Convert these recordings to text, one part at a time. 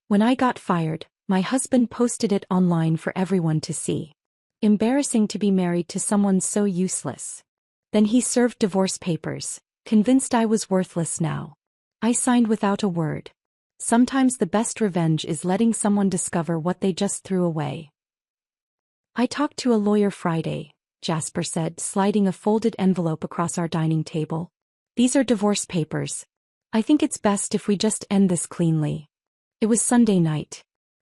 When I got fired, my husband posted it online for everyone to see. Embarrassing to be married to someone so useless. Then he served divorce papers, convinced I was worthless now. I signed without a word. Sometimes the best revenge is letting someone discover what they just threw away. I talked to a lawyer Friday, Jasper said, sliding a folded envelope across our dining table. These are divorce papers. I think it's best if we just end this cleanly. It was Sunday night.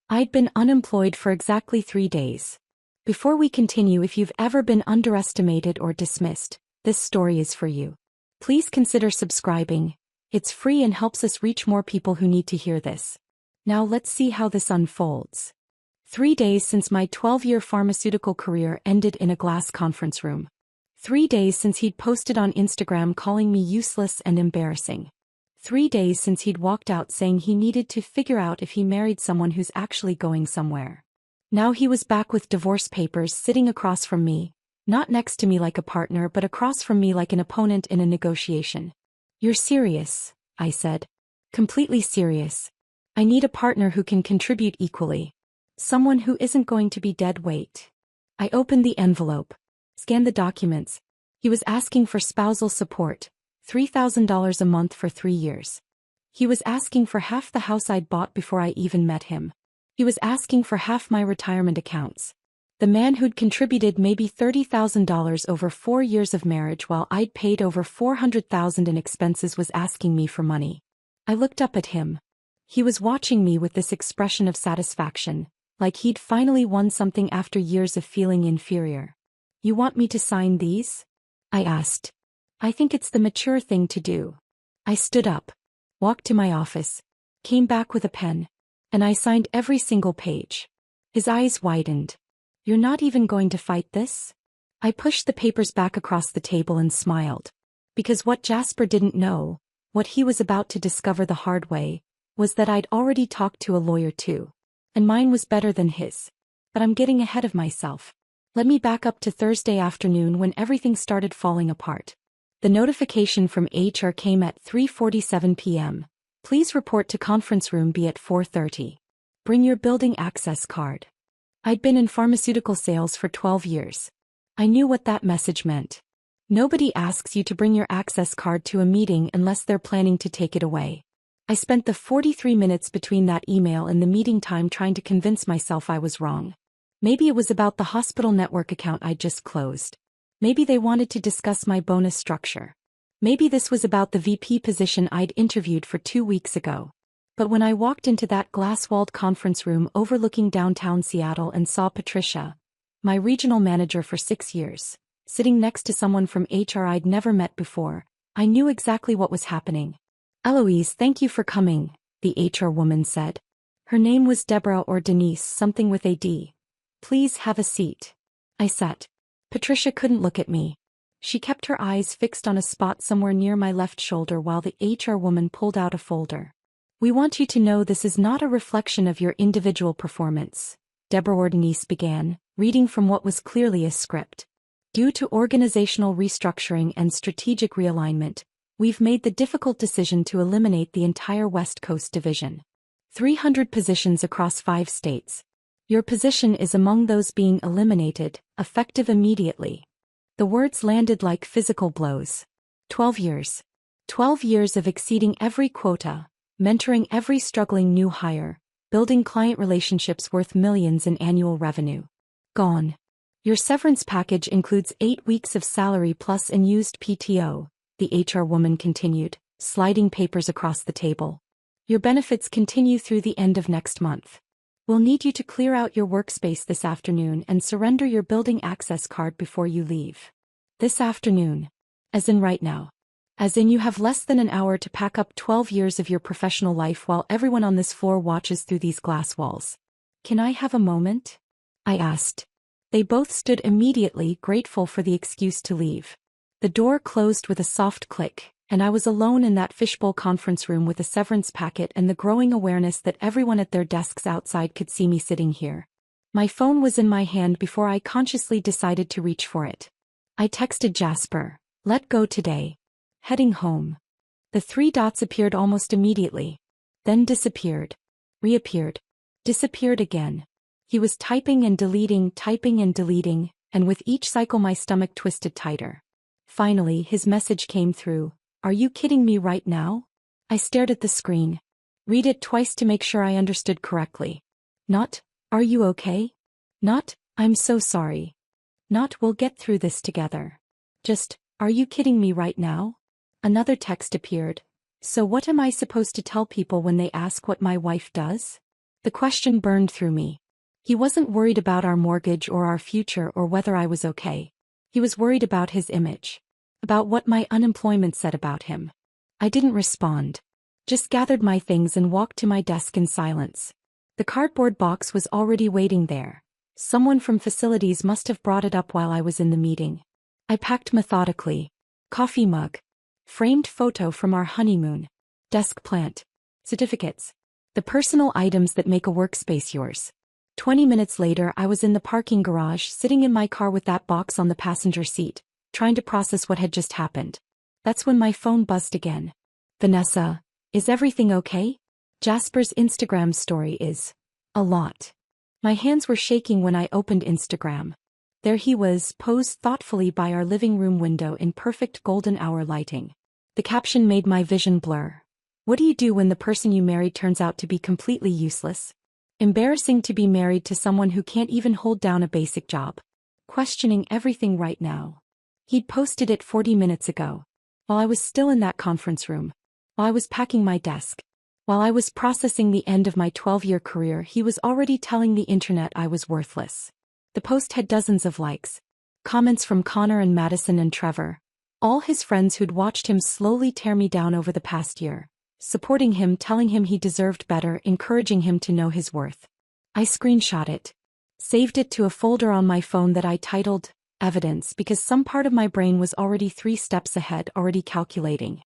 I'd been unemployed for exactly 3 days. Before we continue, if you've ever been underestimated or dismissed, this story is for you. Please consider subscribing. It's free and helps us reach more people who need to hear this. Now let's see how this unfolds. 3 days since my 12-year pharmaceutical career ended in a glass conference room. 3 days since he'd posted on Instagram calling me useless and embarrassing. 3 days since he'd walked out saying he needed to figure out if he married someone who's actually going somewhere. Now he was back with divorce papers sitting across from me, not next to me like a partner but across from me like an opponent in a negotiation. You're serious, I said. Completely serious. I need a partner who can contribute equally. Someone who isn't going to be dead weight. I opened the envelope, scanned the documents. He was asking for spousal support, $3,000 a month for 3 years. He was asking for half the house I'd bought before I even met him. He was asking for half my retirement accounts. The man who'd contributed maybe $30,000 over 4 years of marriage while I'd paid over $400,000 in expenses was asking me for money. I looked up at him. He was watching me with this expression of satisfaction, like he'd finally won something after years of feeling inferior. You want me to sign these? I asked. I think it's the mature thing to do. I stood up, walked to my office, came back with a pen, and I signed every single page. His eyes widened. You're not even going to fight this? I pushed the papers back across the table and smiled. Because what Jasper didn't know, what he was about to discover the hard way, was that I'd already talked to a lawyer too. And mine was better than his. But I'm getting ahead of myself. Let me back up to Thursday afternoon when everything started falling apart. The notification from HR came at 3:47 p.m. Please report to conference room B at 4:30. Bring your building access card. I'd been in pharmaceutical sales for 12 years. I knew what that message meant. Nobody asks you to bring your access card to a meeting unless they're planning to take it away. I spent the 43 minutes between that email and the meeting time trying to convince myself I was wrong. Maybe it was about the hospital network account I'd just closed. Maybe they wanted to discuss my bonus structure. Maybe this was about the VP position I'd interviewed for 2 weeks ago. But when I walked into that glass-walled conference room overlooking downtown Seattle and saw Patricia, my regional manager for 6 years, sitting next to someone from HR I'd never met before, I knew exactly what was happening. Eloise, thank you for coming, the HR woman said. Her name was Deborah or Denise, something with a D. Please have a seat. I sat. Patricia couldn't look at me. She kept her eyes fixed on a spot somewhere near my left shoulder while the HR woman pulled out a folder. We want you to know this is not a reflection of your individual performance, Deborah or Denise began, reading from what was clearly a script. Due to organizational restructuring and strategic realignment, we've made the difficult decision to eliminate the entire West Coast division. 300 positions across 5 states. Your position is among those being eliminated, effective immediately. The words landed like physical blows. 12 years. 12 years of exceeding every quota, mentoring every struggling new hire, building client relationships worth millions in annual revenue. Gone. Your severance package includes 8 weeks of salary plus unused PTO, the HR woman continued, sliding papers across the table. Your benefits continue through the end of next month. We'll need you to clear out your workspace this afternoon and surrender your building access card before you leave. This afternoon. As in right now. As in you have less than an hour to pack up 12 years of your professional life while everyone on this floor watches through these glass walls. Can I have a moment? I asked. They both stood immediately, grateful for the excuse to leave. The door closed with a soft click, and I was alone in that fishbowl conference room with a severance packet and the growing awareness that everyone at their desks outside could see me sitting here. My phone was in my hand before I consciously decided to reach for it. I texted Jasper, "Let go today. Heading home." The 3 dots appeared almost immediately, then disappeared. reappeared, disappeared again. He was typing and deleting, and with each cycle my stomach twisted tighter. Finally, his message came through. Are you kidding me right now? I stared at the screen. Read it twice to make sure I understood correctly. Not, are you okay? Not, I'm so sorry. Not, we'll get through this together. Just, are you kidding me right now? Another text appeared. So what am I supposed to tell people when they ask what my wife does? The question burned through me. He wasn't worried about our mortgage or our future or whether I was okay. He was worried about his image. About what my unemployment said about him. I didn't respond. Just gathered my things and walked to my desk in silence. The cardboard box was already waiting there. Someone from facilities must have brought it up while I was in the meeting. I packed methodically. Coffee mug. Framed photo from our honeymoon. Desk plant. Certificates. The personal items that make a workspace yours. 20 minutes later I was in the parking garage sitting in my car with that box on the passenger seat, trying to process what had just happened. That's when my phone buzzed again. Vanessa, is everything okay? Jasper's Instagram story is a lot. My hands were shaking when I opened Instagram. There he was, posed thoughtfully by our living room window in perfect golden hour lighting. The caption made my vision blur. What do you do when the person you married turns out to be completely useless? Embarrassing to be married to someone who can't even hold down a basic job. Questioning everything right now. He'd posted it 40 minutes ago. While I was still in that conference room. While I was packing my desk. While I was processing the end of my 12-year career, he was already telling the internet I was worthless. The post had dozens of likes. Comments from Connor and Madison and Trevor. All his friends who'd watched him slowly tear me down over the past year. Supporting him, telling him he deserved better, encouraging him to know his worth. I screenshot it. Saved it to a folder on my phone that I titled, Evidence, because some part of my brain was already 3 steps ahead, already calculating.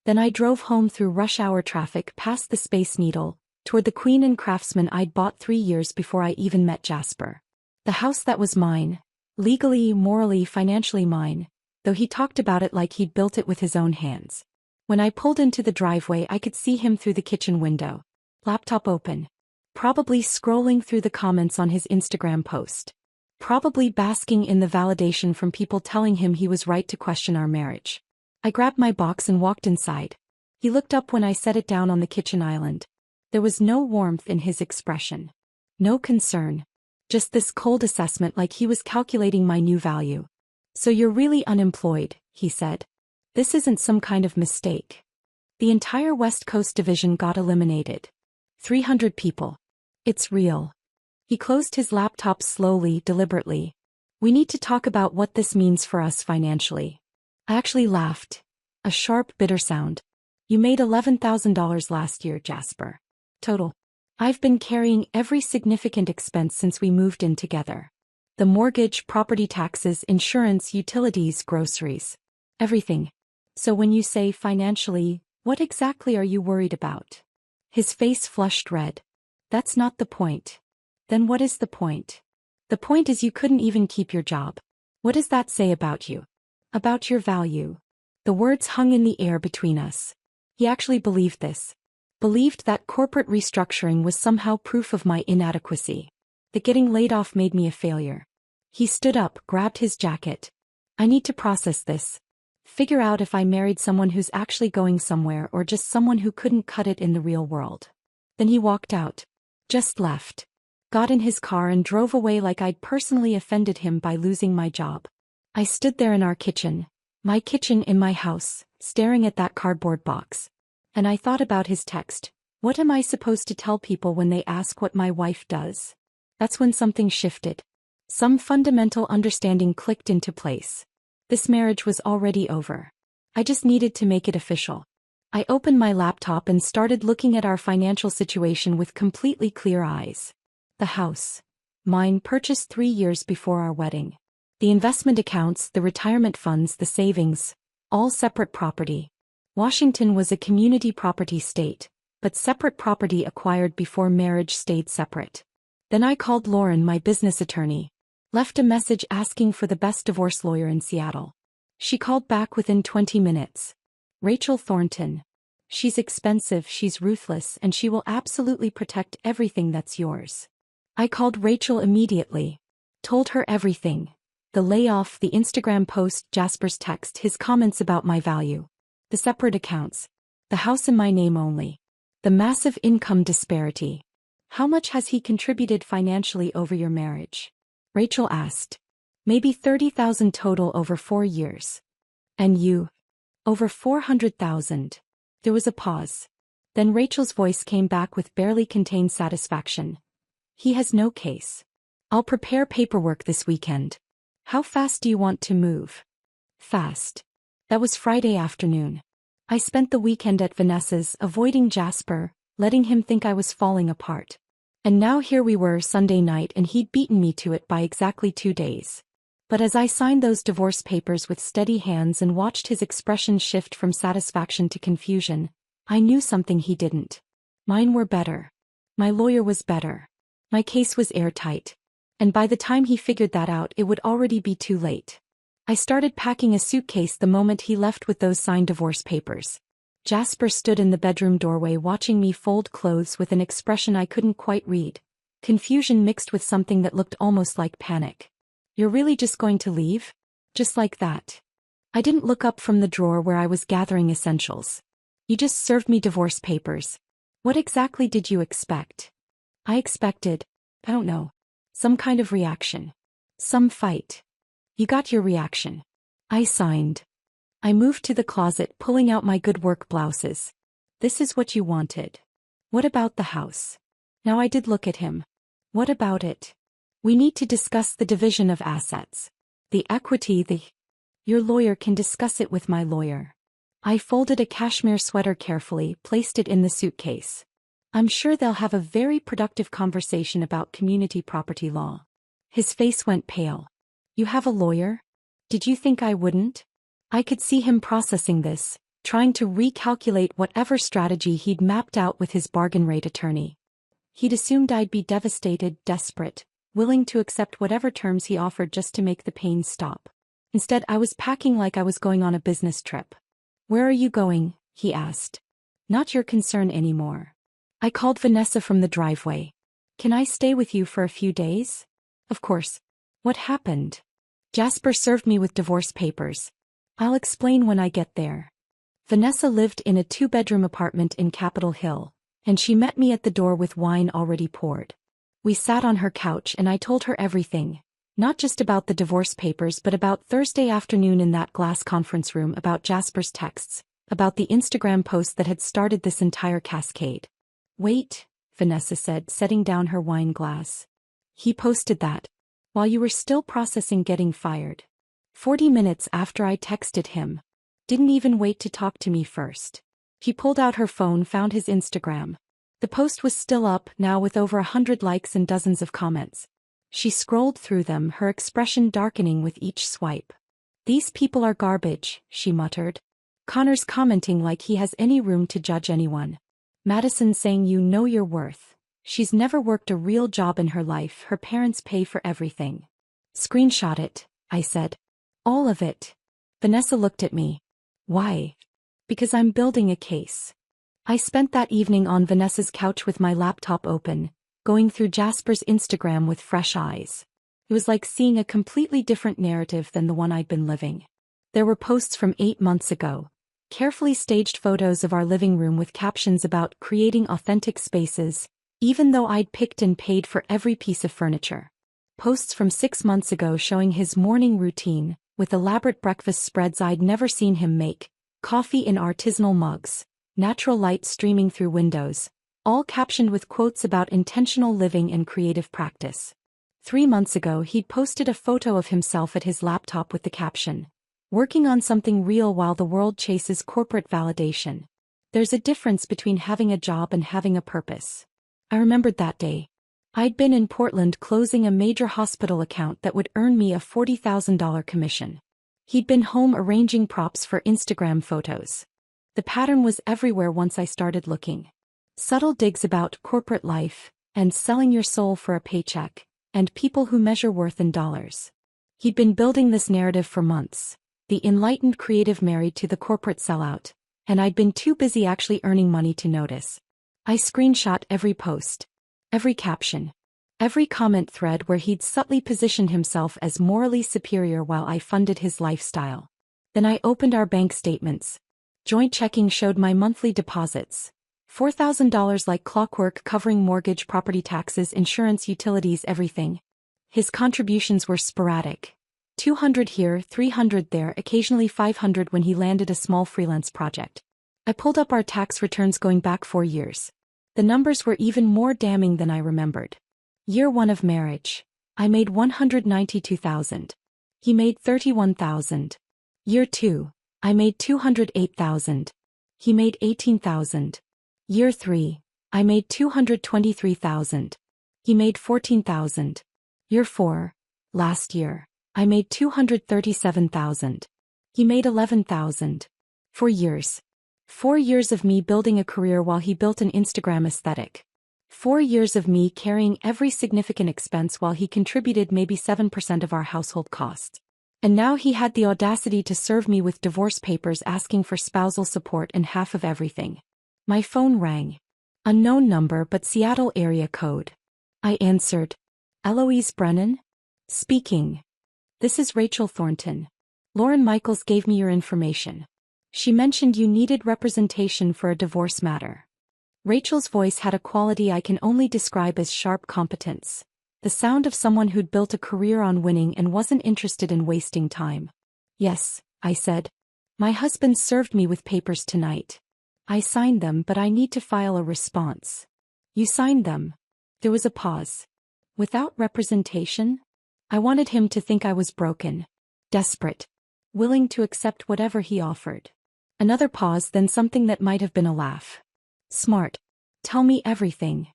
Then I drove home through rush hour traffic past the Space Needle, toward the Queen and Craftsman I'd bought 3 years before I even met Jasper. The house that was mine. Legally, morally, financially mine, though he talked about it like he'd built it with his own hands. When I pulled into the driveway I could see him through the kitchen window. Laptop open. Probably scrolling through the comments on his Instagram post. Probably basking in the validation from people telling him he was right to question our marriage. I grabbed my box and walked inside. He looked up when I set it down on the kitchen island. There was no warmth in his expression. No concern. Just this cold assessment like he was calculating my new value. So you're really unemployed, he said. This isn't some kind of mistake. The entire West Coast division got eliminated. 300 people. It's real. He closed his laptop slowly, deliberately. We need to talk about what this means for us financially. I actually laughed. A sharp, bitter sound. You made $11,000 last year, Jasper. Total. I've been carrying every significant expense since we moved in together. The mortgage, property taxes, insurance, utilities, groceries. Everything. So when you say financially, what exactly are you worried about? His face flushed red. That's not the point. Then what is the point? The point is you couldn't even keep your job. What does that say about you? About your value? The words hung in the air between us. He actually believed this. Believed that corporate restructuring was somehow proof of my inadequacy. That getting laid off made me a failure. He stood up, grabbed his jacket. I need to process this. Figure out if I married someone who's actually going somewhere or just someone who couldn't cut it in the real world. Then he walked out. Just left. Got in his car and drove away like I'd personally offended him by losing my job. I stood there in our kitchen. My kitchen in my house, staring at that cardboard box. And I thought about his text. What am I supposed to tell people when they ask what my wife does? That's when something shifted. Some fundamental understanding clicked into place. This marriage was already over. I just needed to make it official. I opened my laptop and started looking at our financial situation with completely clear eyes. The house. Mine, purchased 3 years before our wedding. The investment accounts, the retirement funds, the savings. All separate property. Washington was a community property state, but separate property acquired before marriage stayed separate. Then I called Lauren, my business attorney. Left a message asking for the best divorce lawyer in Seattle. She called back within 20 minutes. Rachel Thornton. She's expensive, she's ruthless, and she will absolutely protect everything that's yours. I called Rachel immediately. Told her everything. The layoff, the Instagram post, Jasper's text, his comments about my value. The separate accounts. The house in my name only. The massive income disparity. How much has he contributed financially over your marriage? Rachel asked. Maybe 30,000 total over 4 years. And you? Over 400,000. There was a pause. Then Rachel's voice came back with barely contained satisfaction. He has no case. I'll prepare paperwork this weekend. How fast do you want to move? Fast. That was Friday afternoon. I spent the weekend at Vanessa's, avoiding Jasper, letting him think I was falling apart. And now here we were Sunday night and he'd beaten me to it by exactly 2 days. But as I signed those divorce papers with steady hands and watched his expression shift from satisfaction to confusion, I knew something he didn't. Mine were better. My lawyer was better. My case was airtight. And by the time he figured that out, it would already be too late. I started packing a suitcase the moment he left with those signed divorce papers. Jasper stood in the bedroom doorway watching me fold clothes with an expression I couldn't quite read. Confusion mixed with something that looked almost like panic. You're really just going to leave? Just like that? I didn't look up from the drawer where I was gathering essentials. You just served me divorce papers. What exactly did you expect? I expected, I don't know, some kind of reaction. Some fight. You got your reaction. I signed. I moved to the closet, pulling out my good work blouses. This is what you wanted. What about the house? Now I did look at him. What about it? We need to discuss the division of assets. The equity, Your lawyer can discuss it with my lawyer. I folded a cashmere sweater carefully, placed it in the suitcase. I'm sure they'll have a very productive conversation about community property law. His face went pale. You have a lawyer? Did you think I wouldn't? I could see him processing this, trying to recalculate whatever strategy he'd mapped out with his bargain rate attorney. He'd assumed I'd be devastated, desperate, willing to accept whatever terms he offered just to make the pain stop. Instead, I was packing like I was going on a business trip. Where are you going? He asked. Not your concern anymore. I called Vanessa from the driveway. Can I stay with you for a few days? Of course. What happened? Jasper served me with divorce papers. I'll explain when I get there. Vanessa lived in a 2-bedroom apartment in Capitol Hill, and she met me at the door with wine already poured. We sat on her couch and I told her everything, not just about the divorce papers but about Thursday afternoon in that glass conference room, about Jasper's texts, about the Instagram post that had started this entire cascade. Wait, Vanessa said, setting down her wine glass. He posted that while you were still processing getting fired. 40 minutes after I texted him. Didn't even wait to talk to me first. She pulled out her phone, found his Instagram. The post was still up, now with over 100 likes and dozens of comments. She scrolled through them, her expression darkening with each swipe. These people are garbage, she muttered. Connor's commenting like he has any room to judge anyone. Madison saying you know your worth. She's never worked a real job in her life, her parents pay for everything. Screenshot it, I said. All of it. Vanessa looked at me. Why? Because I'm building a case. I spent that evening on Vanessa's couch with my laptop open, going through Jasper's Instagram with fresh eyes. It was like seeing a completely different narrative than the one I'd been living. There were posts from 8 months ago. Carefully staged photos of our living room with captions about creating authentic spaces, even though I'd picked and paid for every piece of furniture. Posts from 6 months ago showing his morning routine, with elaborate breakfast spreads I'd never seen him make, coffee in artisanal mugs, natural light streaming through windows, all captioned with quotes about intentional living and creative practice. 3 months ago he'd posted a photo of himself at his laptop with the caption, working on something real while the world chases corporate validation. There's a difference between having a job and having a purpose. I remembered that day. I'd been in Portland closing a major hospital account that would earn me a $40,000 commission. He'd been home arranging props for Instagram photos. The pattern was everywhere once I started looking. Subtle digs about corporate life, and selling your soul for a paycheck, and people who measure worth in dollars. He'd been building this narrative for months. The enlightened creative married to the corporate sellout, and I'd been too busy actually earning money to notice. I screenshot every post, every caption, every comment thread where he'd subtly positioned himself as morally superior while I funded his lifestyle. Then I opened our bank statements. Joint checking showed my monthly deposits. $4,000 like clockwork, covering mortgage, property taxes, insurance, utilities, everything. His contributions were sporadic. 200 here, 300 there, occasionally 500 when he landed a small freelance project. I pulled up our tax returns going back 4 years. The numbers were even more damning than I remembered. Year 1 of marriage. I made $192,000. He made $31,000. Year 2. I made $208,000. He made $18,000. Year 3. I made $223,000. He made $14,000. Year 4. Last year. I made $237,000. He made $11,000. 4 years. 4 years of me building a career while he built an Instagram aesthetic. 4 years of me carrying every significant expense while he contributed maybe 7% of our household costs. And now he had the audacity to serve me with divorce papers asking for spousal support and half of everything. My phone rang. Unknown number but Seattle area code. I answered. Eloise Brennan? Speaking. This is Rachel Thornton. Lauren Michaels gave me your information. She mentioned you needed representation for a divorce matter. Rachel's voice had a quality I can only describe as sharp competence. The sound of someone who'd built a career on winning and wasn't interested in wasting time. Yes, I said. My husband served me with papers tonight. I signed them, but I need to file a response. You signed them. There was a pause. Without representation? I wanted him to think I was broken. Desperate. Willing to accept whatever he offered. Another pause, then something that might have been a laugh. Smart. Tell me everything.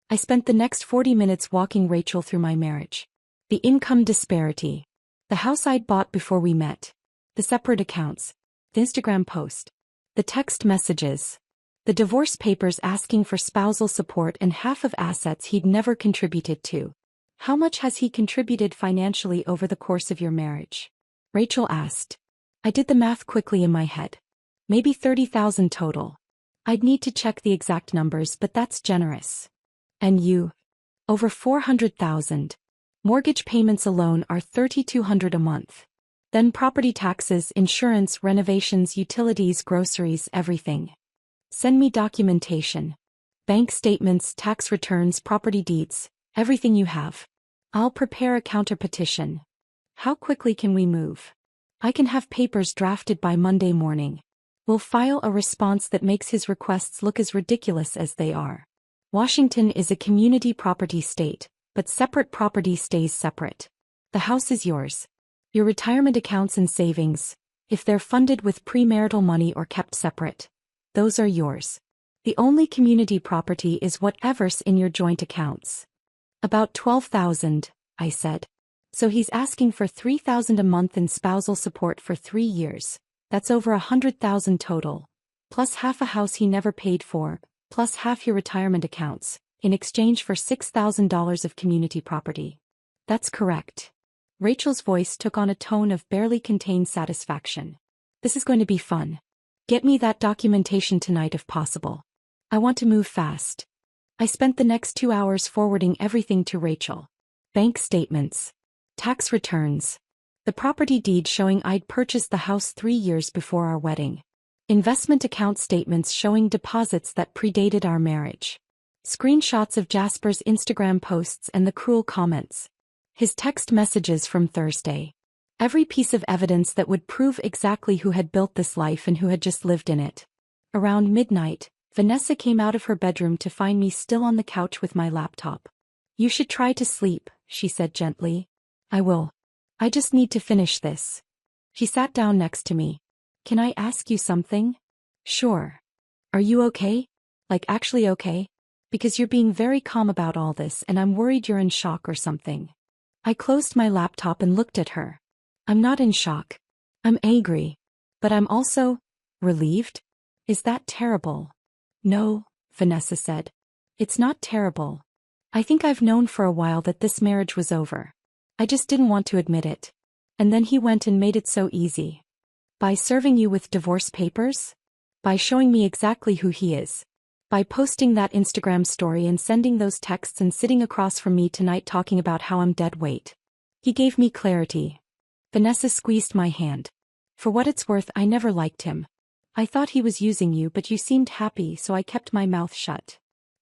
I spent the next 40 minutes walking Rachel through my marriage. The income disparity. The house I'd bought before we met. The separate accounts. The Instagram post. The text messages. The divorce papers asking for spousal support and half of assets he'd never contributed to. How much has he contributed financially over the course of your marriage? Rachel asked. I did the math quickly in my head. Maybe $30,000 total. I'd need to check the exact numbers, but that's generous. And you? Over $400,000. Mortgage payments alone are $3,200 a month. Then property taxes, insurance, renovations, utilities, groceries, everything. Send me documentation. Bank statements, tax returns, property deeds, everything you have. I'll prepare a counterpetition. How quickly can we move? I can have papers drafted by Monday morning. We'll file a response that makes his requests look as ridiculous as they are. Washington is a community property state, but separate property stays separate. The house is yours. Your retirement accounts and savings, if they're funded with premarital money or kept separate, those are yours. The only community property is whatever's in your joint accounts. About $12,000, I said. So he's asking for $3,000 a month in spousal support for 3 years. That's over $100,000 total. Plus half a house he never paid for, plus half your retirement accounts, in exchange for $6,000 of community property. That's correct. Rachel's voice took on a tone of barely contained satisfaction. This is going to be fun. Get me that documentation tonight if possible. I want to move fast. I spent the next 2 hours forwarding everything to Rachel. Bank statements. Tax returns. The property deed showing I'd purchased the house 3 years before our wedding. Investment account statements showing deposits that predated our marriage. Screenshots of Jasper's Instagram posts and the cruel comments. His text messages from Thursday. Every piece of evidence that would prove exactly who had built this life and who had just lived in it. Around midnight, Vanessa came out of her bedroom to find me still on the couch with my laptop. You should try to sleep, she said gently. I will. I just need to finish this. She sat down next to me. Can I ask you something? Sure. Are you okay? Like actually okay? Because you're being very calm about all this and I'm worried you're in shock or something. I closed my laptop and looked at her. I'm not in shock. I'm angry. But I'm also relieved? Is that terrible? No, Vanessa said. It's not terrible. I think I've known for a while that this marriage was over. I just didn't want to admit it. And then he went and made it so easy. By serving you with divorce papers? By showing me exactly who he is. By posting that Instagram story and sending those texts and sitting across from me tonight talking about how I'm dead weight. He gave me clarity. Vanessa squeezed my hand. For what it's worth, I never liked him. I thought he was using you, but you seemed happy, so I kept my mouth shut.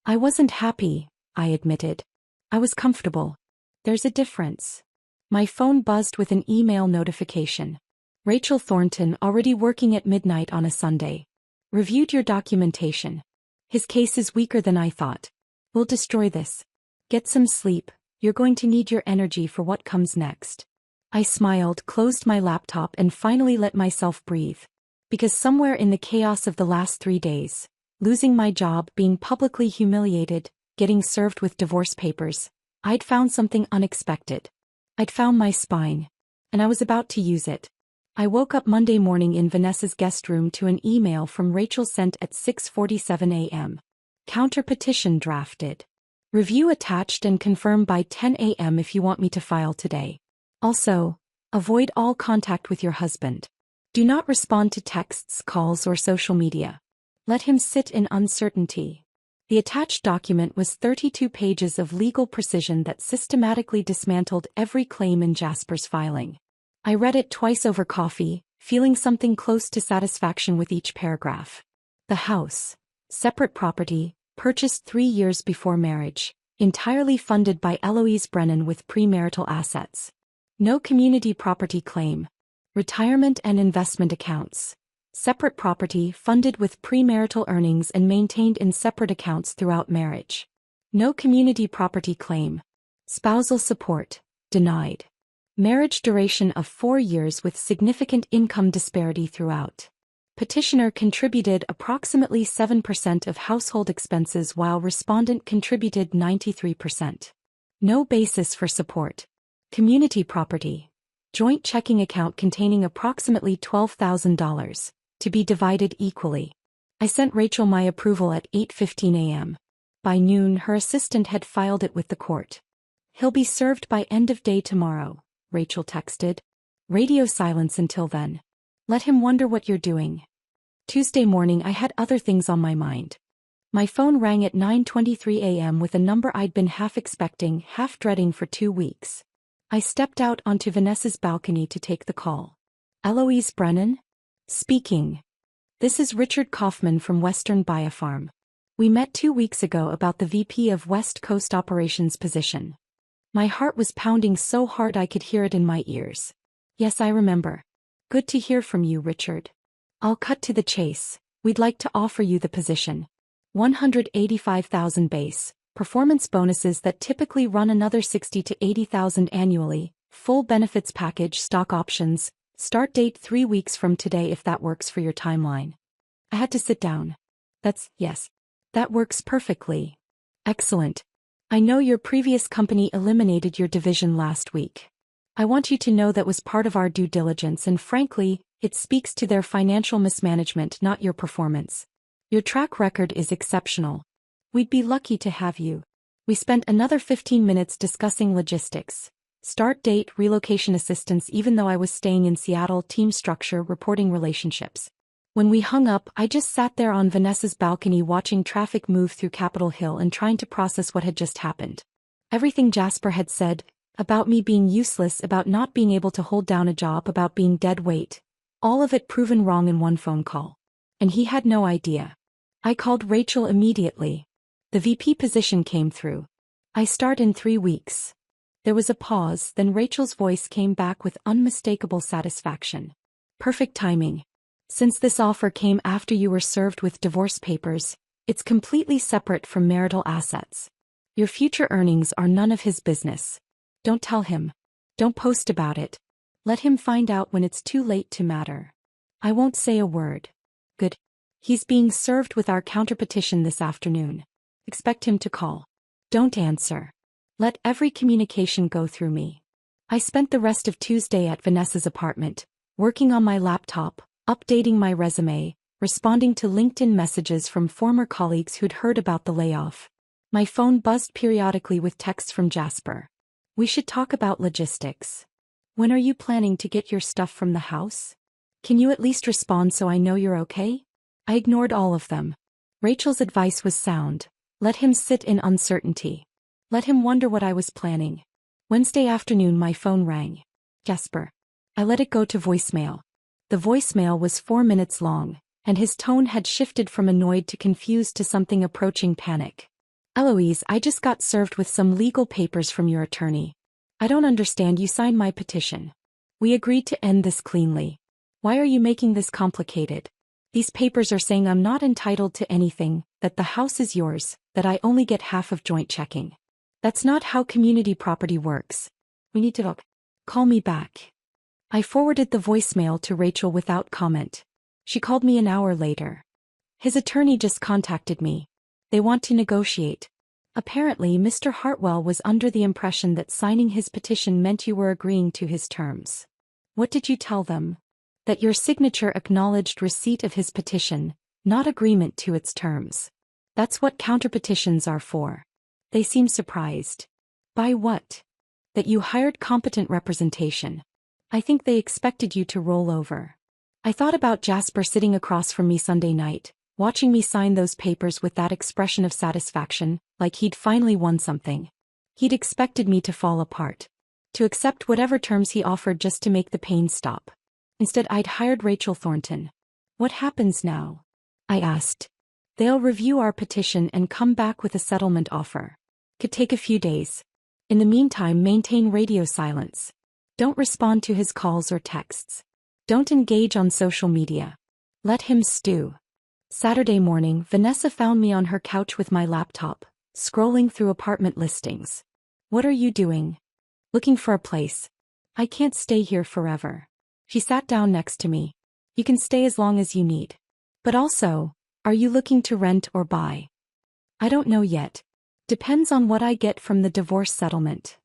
I wasn't happy, I admitted. I was comfortable. There's a difference. My phone buzzed with an email notification. Rachel Thornton, already working at midnight on a Sunday. Reviewed your documentation. His case is weaker than I thought. We'll destroy this. Get some sleep, you're going to need your energy for what comes next. I smiled, closed my laptop and finally let myself breathe. Because somewhere in the chaos of the last 3 days, losing my job, being publicly humiliated, getting served with divorce papers, I'd found something unexpected. I'd found my spine. And I was about to use it. I woke up Monday morning in Vanessa's guest room to an email from Rachel sent at 6:47 a.m. Counter petition drafted. Review attached and confirm by 10 a.m. if you want me to file today. Also, avoid all contact with your husband. Do not respond to texts, calls, or social media. Let him sit in uncertainty. The attached document was 32 pages of legal precision that systematically dismantled every claim in Jasper's filing. I read it twice over coffee, feeling something close to satisfaction with each paragraph. The house, separate property, purchased 3 years before marriage, entirely funded by Eloise Brennan with premarital assets. No community property claim. Retirement and investment accounts. Separate property funded with premarital earnings and maintained in separate accounts throughout marriage. No community property claim. Spousal support, denied. Marriage duration of 4 years with significant income disparity throughout. Petitioner contributed approximately 7% of household expenses while respondent contributed 93%. No basis for support. Community property. Joint checking account containing approximately $12,000, to be divided equally. I sent Rachel my approval at 8:15 a.m. By noon, her assistant had filed it with the court. He'll be served by end of day tomorrow, Rachel texted. Radio silence until then. Let him wonder what you're doing. Tuesday morning I had other things on my mind. My phone rang at 9:23 a.m. with a number I'd been half expecting, half dreading for 2 weeks. I stepped out onto Vanessa's balcony to take the call. Eloise Brennan? Speaking. This is Richard Kaufman from Western Biofarm. We met 2 weeks ago about the VP of West Coast Operations position. My heart was pounding so hard I could hear it in my ears. Yes, I remember. Good to hear from you, Richard. I'll cut to the chase. We'd like to offer you the position. $185,000 base, performance bonuses that typically run another $60,000 to $80,000 annually, full benefits package, stock options, start date 3 weeks from today if that works for your timeline. I had to sit down. Yes. That works perfectly. Excellent. I know your previous company eliminated your division last week. I want you to know that was part of our due diligence and frankly, it speaks to their financial mismanagement, not your performance. Your track record is exceptional. We'd be lucky to have you. We spent another 15 minutes discussing logistics. Start date, relocation assistance even though I was staying in Seattle, team structure, reporting relationships. When we hung up, I just sat there on Vanessa's balcony watching traffic move through Capitol Hill and trying to process what had just happened. Everything Jasper had said, about me being useless, about not being able to hold down a job, about being dead weight. All of it proven wrong in one phone call. And he had no idea. I called Rachel immediately. The VP position came through. I start in 3 weeks. There was a pause, then Rachel's voice came back with unmistakable satisfaction. Perfect timing. Since this offer came after you were served with divorce papers, it's completely separate from marital assets. Your future earnings are none of his business. Don't tell him. Don't post about it. Let him find out when it's too late to matter. I won't say a word. Good. He's being served with our counterpetition this afternoon. Expect him to call. Don't answer. Let every communication go through me. I spent the rest of Tuesday at Vanessa's apartment, working on my laptop, updating my resume, responding to LinkedIn messages from former colleagues who'd heard about the layoff. My phone buzzed periodically with texts from Jasper. We should talk about logistics. When are you planning to get your stuff from the house? Can you at least respond so I know you're okay? I ignored all of them. Rachel's advice was sound. Let him sit in uncertainty. Let him wonder what I was planning. Wednesday afternoon my phone rang. Jasper. I let it go to voicemail. The voicemail was 4 minutes long, and his tone had shifted from annoyed to confused to something approaching panic. Eloise, I just got served with some legal papers from your attorney. I don't understand, you signed my petition. We agreed to end this cleanly. Why are you making this complicated? These papers are saying I'm not entitled to anything, that the house is yours, that I only get half of joint checking. That's not how community property works. We need to talk. Call me back. I forwarded the voicemail to Rachel without comment. She called me an hour later. His attorney just contacted me. They want to negotiate. Apparently, Mr. Hartwell was under the impression that signing his petition meant you were agreeing to his terms. What did you tell them? That your signature acknowledged receipt of his petition, not agreement to its terms. That's what counterpetitions are for. They seem surprised. By what? That you hired competent representation. I think they expected you to roll over. I thought about Jasper sitting across from me Sunday night, watching me sign those papers with that expression of satisfaction, like he'd finally won something. He'd expected me to fall apart. To accept whatever terms he offered just to make the pain stop. Instead, I'd hired Rachel Thornton. What happens now? I asked. They'll review our petition and come back with a settlement offer. Could take a few days. In the meantime, maintain radio silence. Don't respond to his calls or texts. Don't engage on social media. Let him stew. Saturday morning, Vanessa found me on her couch with my laptop, scrolling through apartment listings. What are you doing? Looking for a place. I can't stay here forever. She sat down next to me. You can stay as long as you need. But also, are you looking to rent or buy? I don't know yet. Depends on what I get from the divorce settlement.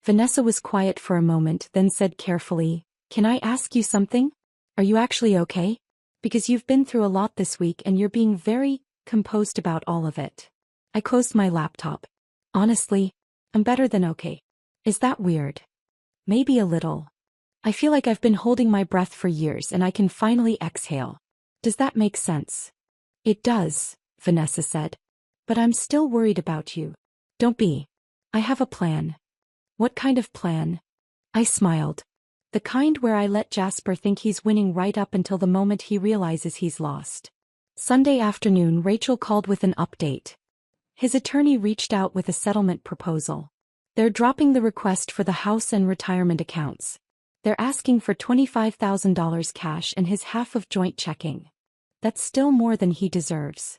Vanessa was quiet for a moment, then said carefully, Can I ask you something? Are you actually okay? Because you've been through a lot this week and you're being very composed about all of it. I closed my laptop. Honestly, I'm better than okay. Is that weird? Maybe a little. I feel like I've been holding my breath for years and I can finally exhale. Does that make sense? It does, Vanessa said. But I'm still worried about you. Don't be. I have a plan. What kind of plan? I smiled. The kind where I let Jasper think he's winning right up until the moment he realizes he's lost. Sunday afternoon, Rachel called with an update. His attorney reached out with a settlement proposal. They're dropping the request for the house and retirement accounts. They're asking for $25,000 cash and his half of joint checking. That's still more than he deserves.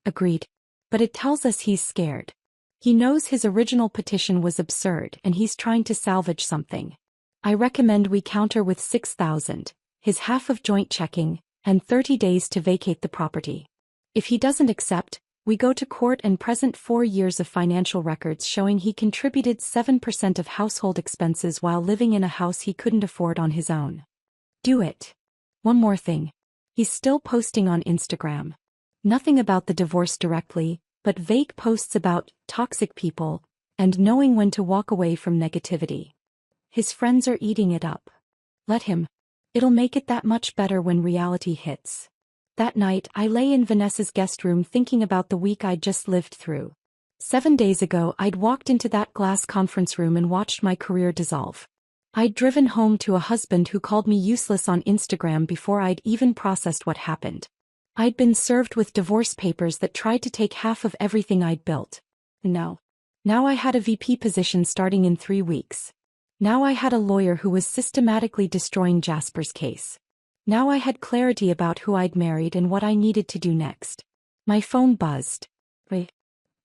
Agreed. But it tells us he's scared. He knows his original petition was absurd and he's trying to salvage something. I recommend we counter with $6,000, his half of joint checking, and 30 days to vacate the property. If he doesn't accept, we go to court and present 4 years of financial records showing he contributed 7% of household expenses while living in a house he couldn't afford on his own. Do it. One more thing. He's still posting on Instagram. Nothing about the divorce directly, but vague posts about toxic people and knowing when to walk away from negativity. His friends are eating it up. Let him. It'll make it that much better when reality hits. That night, I lay in Vanessa's guest room thinking about the week I'd just lived through. 7 days ago, I'd walked into that glass conference room and watched my career dissolve. I'd driven home to a husband who called me useless on Instagram before I'd even processed what happened. I'd been served with divorce papers that tried to take half of everything I'd built. Now I had a VP position starting in 3 weeks. Now I had a lawyer who was systematically destroying Jasper's case. Now I had clarity about who I'd married and what I needed to do next. My phone buzzed. Wait.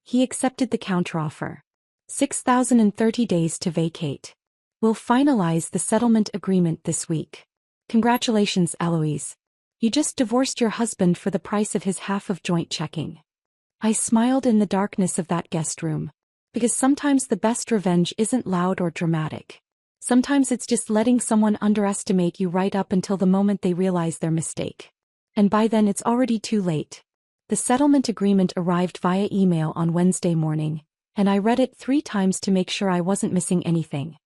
He accepted the counteroffer. 6,030 days to vacate. We'll finalize the settlement agreement this week. Congratulations, Eloise. You just divorced your husband for the price of his half of joint checking. I smiled in the darkness of that guest room. Because sometimes the best revenge isn't loud or dramatic. Sometimes it's just letting someone underestimate you right up until the moment they realize their mistake. And by then it's already too late. The settlement agreement arrived via email on Wednesday morning, and I read it 3 times to make sure I wasn't missing anything.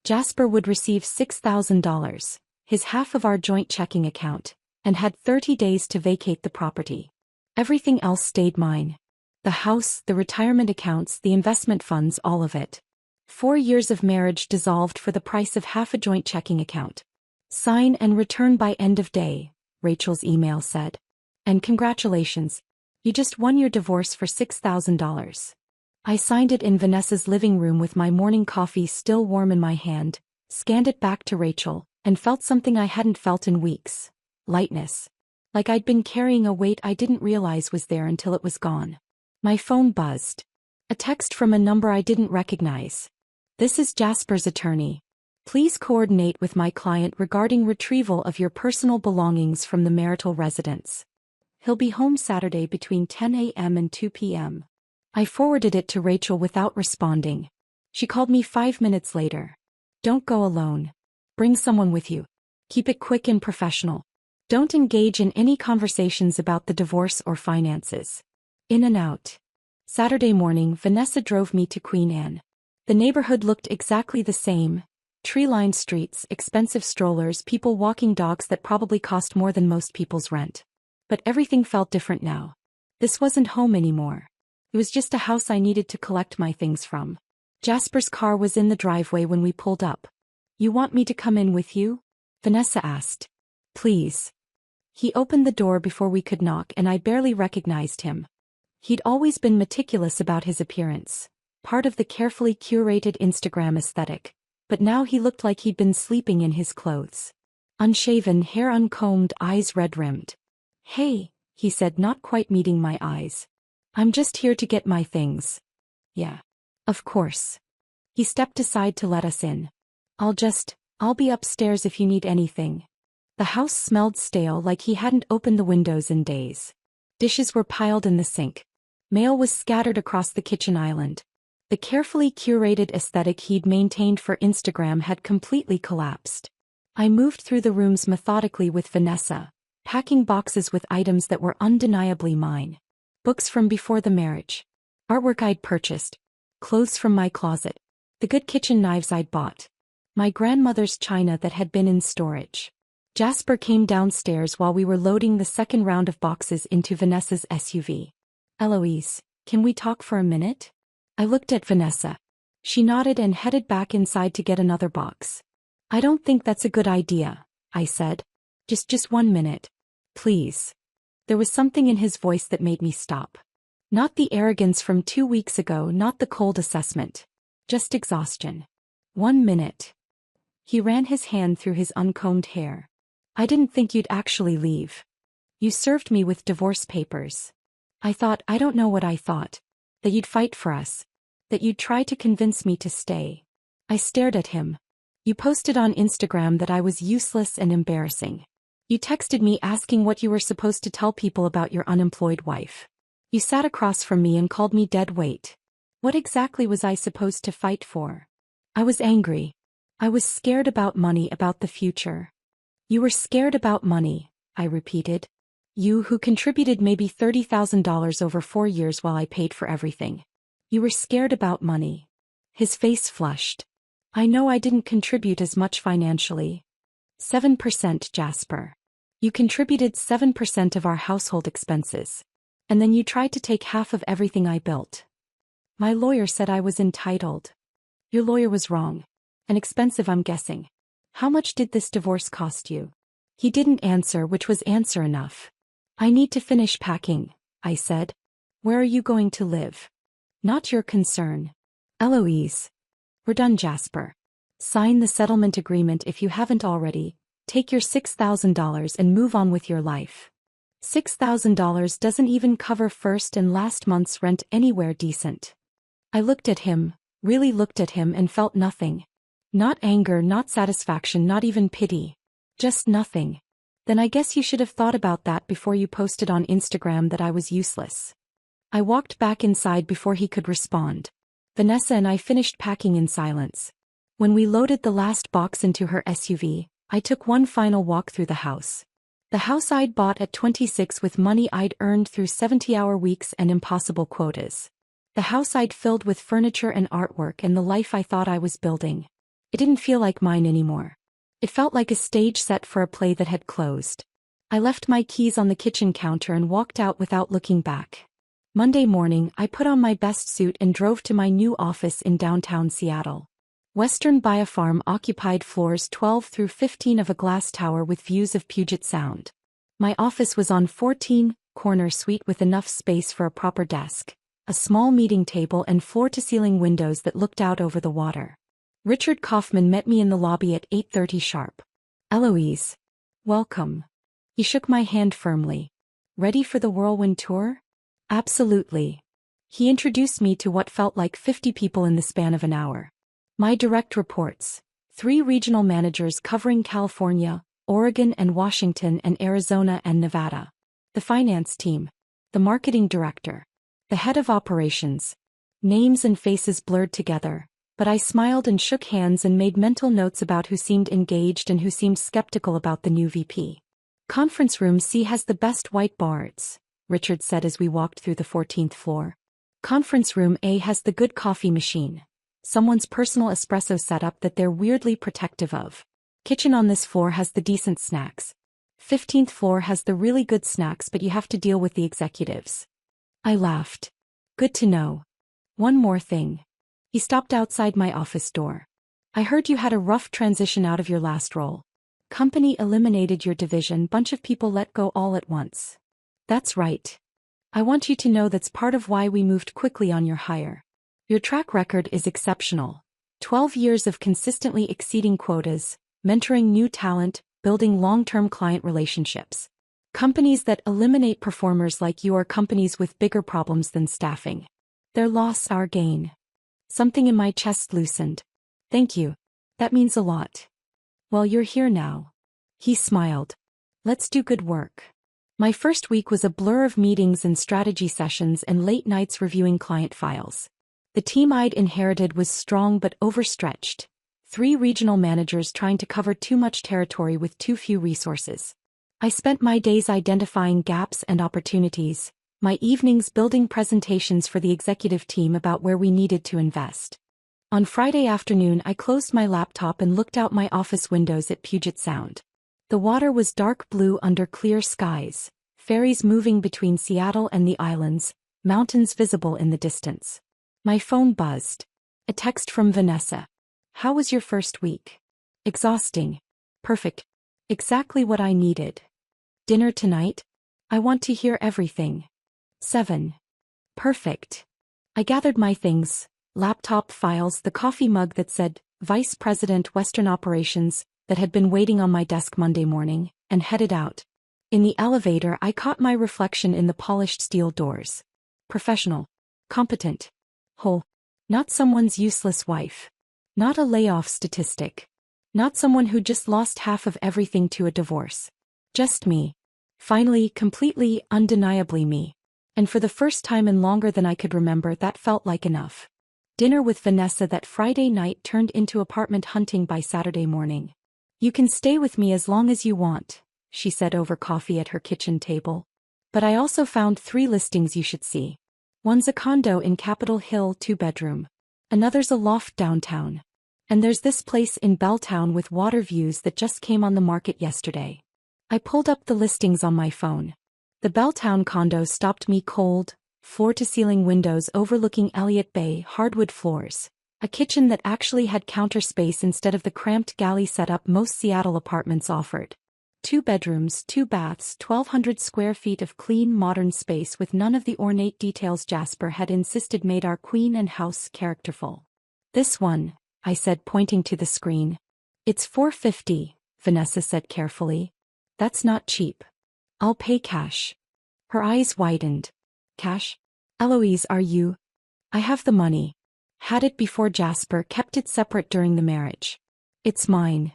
Jasper would receive $6,000, his half of our joint checking account, and had 30 days to vacate the property. Everything else stayed mine. The house, the retirement accounts, the investment funds, all of it. 4 years of marriage dissolved for the price of half a joint checking account. Sign and return by end of day, Rachel's email said. And congratulations. You just won your divorce for $6,000. I signed it in Vanessa's living room with my morning coffee still warm in my hand, scanned it back to Rachel, and felt something I hadn't felt in weeks. Lightness. Like I'd been carrying a weight I didn't realize was there until it was gone. My phone buzzed. A text from a number I didn't recognize. This is Jasper's attorney. Please coordinate with my client regarding retrieval of your personal belongings from the marital residence. He'll be home Saturday between 10 a.m. and 2 p.m. I forwarded it to Rachel without responding. She called me 5 minutes later. Don't go alone. Bring someone with you. Keep it quick and professional. Don't engage in any conversations about the divorce or finances. In and out. Saturday morning, Vanessa drove me to Queen Anne. The neighborhood looked exactly the same. Tree-lined streets, expensive strollers, people walking dogs that probably cost more than most people's rent. But everything felt different now. This wasn't home anymore. It was just a house I needed to collect my things from. Jasper's car was in the driveway when we pulled up. You want me to come in with you? Vanessa asked. Please. He opened the door before we could knock and I barely recognized him. He'd always been meticulous about his appearance, part of the carefully curated Instagram aesthetic, but now he looked like he'd been sleeping in his clothes. Unshaven, hair uncombed, eyes red-rimmed. Hey, he said, not quite meeting my eyes. I'm just here to get my things. Yeah. Of course. He stepped aside to let us in. I'll be upstairs if you need anything. The house smelled stale, like he hadn't opened the windows in days. Dishes were piled in the sink. Mail was scattered across the kitchen island. The carefully curated aesthetic he'd maintained for Instagram had completely collapsed. I moved through the rooms methodically with Vanessa, packing boxes with items that were undeniably mine. Books from before the marriage. Artwork I'd purchased. Clothes from my closet. The good kitchen knives I'd bought. My grandmother's china that had been in storage. Jasper came downstairs while we were loading the second round of boxes into Vanessa's SUV. Eloise, can we talk for a minute? I looked at Vanessa. She nodded and headed back inside to get another box. I don't think that's a good idea, I said. Just 1 minute. Please. There was something in his voice that made me stop. Not the arrogance from 2 weeks ago, not the cold assessment. Just exhaustion. 1 minute. He ran his hand through his uncombed hair. I didn't think you'd actually leave. You served me with divorce papers. I don't know what I thought. That you'd fight for us. That you'd try to convince me to stay. I stared at him. You posted on Instagram that I was useless and embarrassing. You texted me asking what you were supposed to tell people about your unemployed wife. You sat across from me and called me dead weight. What exactly was I supposed to fight for? I was angry. I was scared about money, about the future. You were scared about money, I repeated. You who contributed maybe $30,000 over 4 years while I paid for everything. You were scared about money. His face flushed. I know I didn't contribute as much financially. 7%, Jasper. You contributed 7% of our household expenses. And then you tried to take half of everything I built. My lawyer said I was entitled. Your lawyer was wrong. And expensive, I'm guessing. How much did this divorce cost you? He didn't answer, which was answer enough. I need to finish packing, I said. Where are you going to live? Not your concern. Eloise. We're done, Jasper. Sign the settlement agreement if you haven't already. Take your $6,000 and move on with your life. $6,000 doesn't even cover first and last month's rent anywhere decent. I looked at him, really looked at him, and felt nothing. Not anger, not satisfaction, not even pity. Just nothing. Then I guess you should have thought about that before you posted on Instagram that I was useless. I walked back inside before he could respond. Vanessa and I finished packing in silence. When we loaded the last box into her SUV, I took one final walk through the house. The house I'd bought at 26 with money I'd earned through 70-hour weeks and impossible quotas. The house I'd filled with furniture and artwork, and the life I thought I was building. It didn't feel like mine anymore. It felt like a stage set for a play that had closed. I left my keys on the kitchen counter and walked out without looking back. Monday morning, I put on my best suit and drove to my new office in downtown Seattle. Western Biofarm occupied floors 12 through 15 of a glass tower with views of Puget Sound. My office was on 14-corner suite with enough space for a proper desk, a small meeting table and floor-to-ceiling windows that looked out over the water. Richard Kaufman met me in the lobby at 8:30 sharp. "Eloise. Welcome." He shook my hand firmly. "Ready for the whirlwind tour?" "Absolutely." He introduced me to what felt like 50 people in the span of an hour. My direct reports: 3 regional managers covering California, Oregon and Washington and Arizona and Nevada. The finance team. The marketing director. The head of operations. Names and faces blurred together, but I smiled and shook hands and made mental notes about who seemed engaged and who seemed skeptical about the new VP. "Conference room C has the best white boards," Richard said as we walked through the 14th floor. "Conference room A has the good coffee machine. Someone's personal espresso setup that they're weirdly protective of. Kitchen on this floor has the decent snacks. 15th floor has the really good snacks but you have to deal with the executives." I laughed. "Good to know. One more thing." He stopped outside my office door. "I heard you had a rough transition out of your last role. Company eliminated your division, bunch of people let go all at once." "That's right. I want you to know that's part of why we moved quickly on your hire. Your track record is exceptional. 12 years of consistently exceeding quotas, mentoring new talent, building long-term client relationships. Companies that eliminate performers like you are companies with bigger problems than staffing. Their loss, our gain." Something in my chest loosened. "Thank you. That means a lot." "Well, you're here now." He smiled. "Let's do good work." My first week was a blur of meetings and strategy sessions and late nights reviewing client files. The team I'd inherited was strong but overstretched. 3 regional managers trying to cover too much territory with too few resources. I spent my days identifying gaps and opportunities, my evenings building presentations for the executive team about where we needed to invest. On Friday afternoon, I closed my laptop and looked out my office windows at Puget Sound. The water was dark blue under clear skies, ferries moving between Seattle and the islands, mountains visible in the distance. My phone buzzed. A text from Vanessa. "How was your first week?" "Exhausting." "Perfect. Exactly what I needed." "Dinner tonight?" "I want to hear everything." 7. "Perfect." I gathered my things, laptop files, the coffee mug that said, Vice President Western Operations, that had been waiting on my desk Monday morning, and headed out. In the elevator, I caught my reflection in the polished steel doors. Professional. Competent. Whole. Not someone's useless wife. Not a layoff statistic. Not someone who just lost half of everything to a divorce. Just me. Finally, completely, undeniably me. And for the first time in longer than I could remember, that felt like enough. Dinner with Vanessa that Friday night turned into apartment hunting by Saturday morning. "You can stay with me as long as you want," she said over coffee at her kitchen table. "But I also found 3 listings you should see. One's a condo in Capitol Hill, 2-bedroom. Another's a loft downtown. And there's this place in Belltown with water views that just came on the market yesterday." I pulled up the listings on my phone. The Belltown condo stopped me cold, floor-to-ceiling windows overlooking Elliott Bay, hardwood floors, a kitchen that actually had counter space instead of the cramped galley setup most Seattle apartments offered. 2 bedrooms, 2 baths, 1,200 square feet of clean, modern space with none of the ornate details Jasper had insisted made our queen and house characterful. "This one," I said, pointing to the screen. "It's $450, Vanessa said carefully. "That's not cheap. I'll pay cash." Her eyes widened. "Cash? Eloise, are you?" "I have the money. Had it before Jasper, kept it separate during the marriage. It's mine."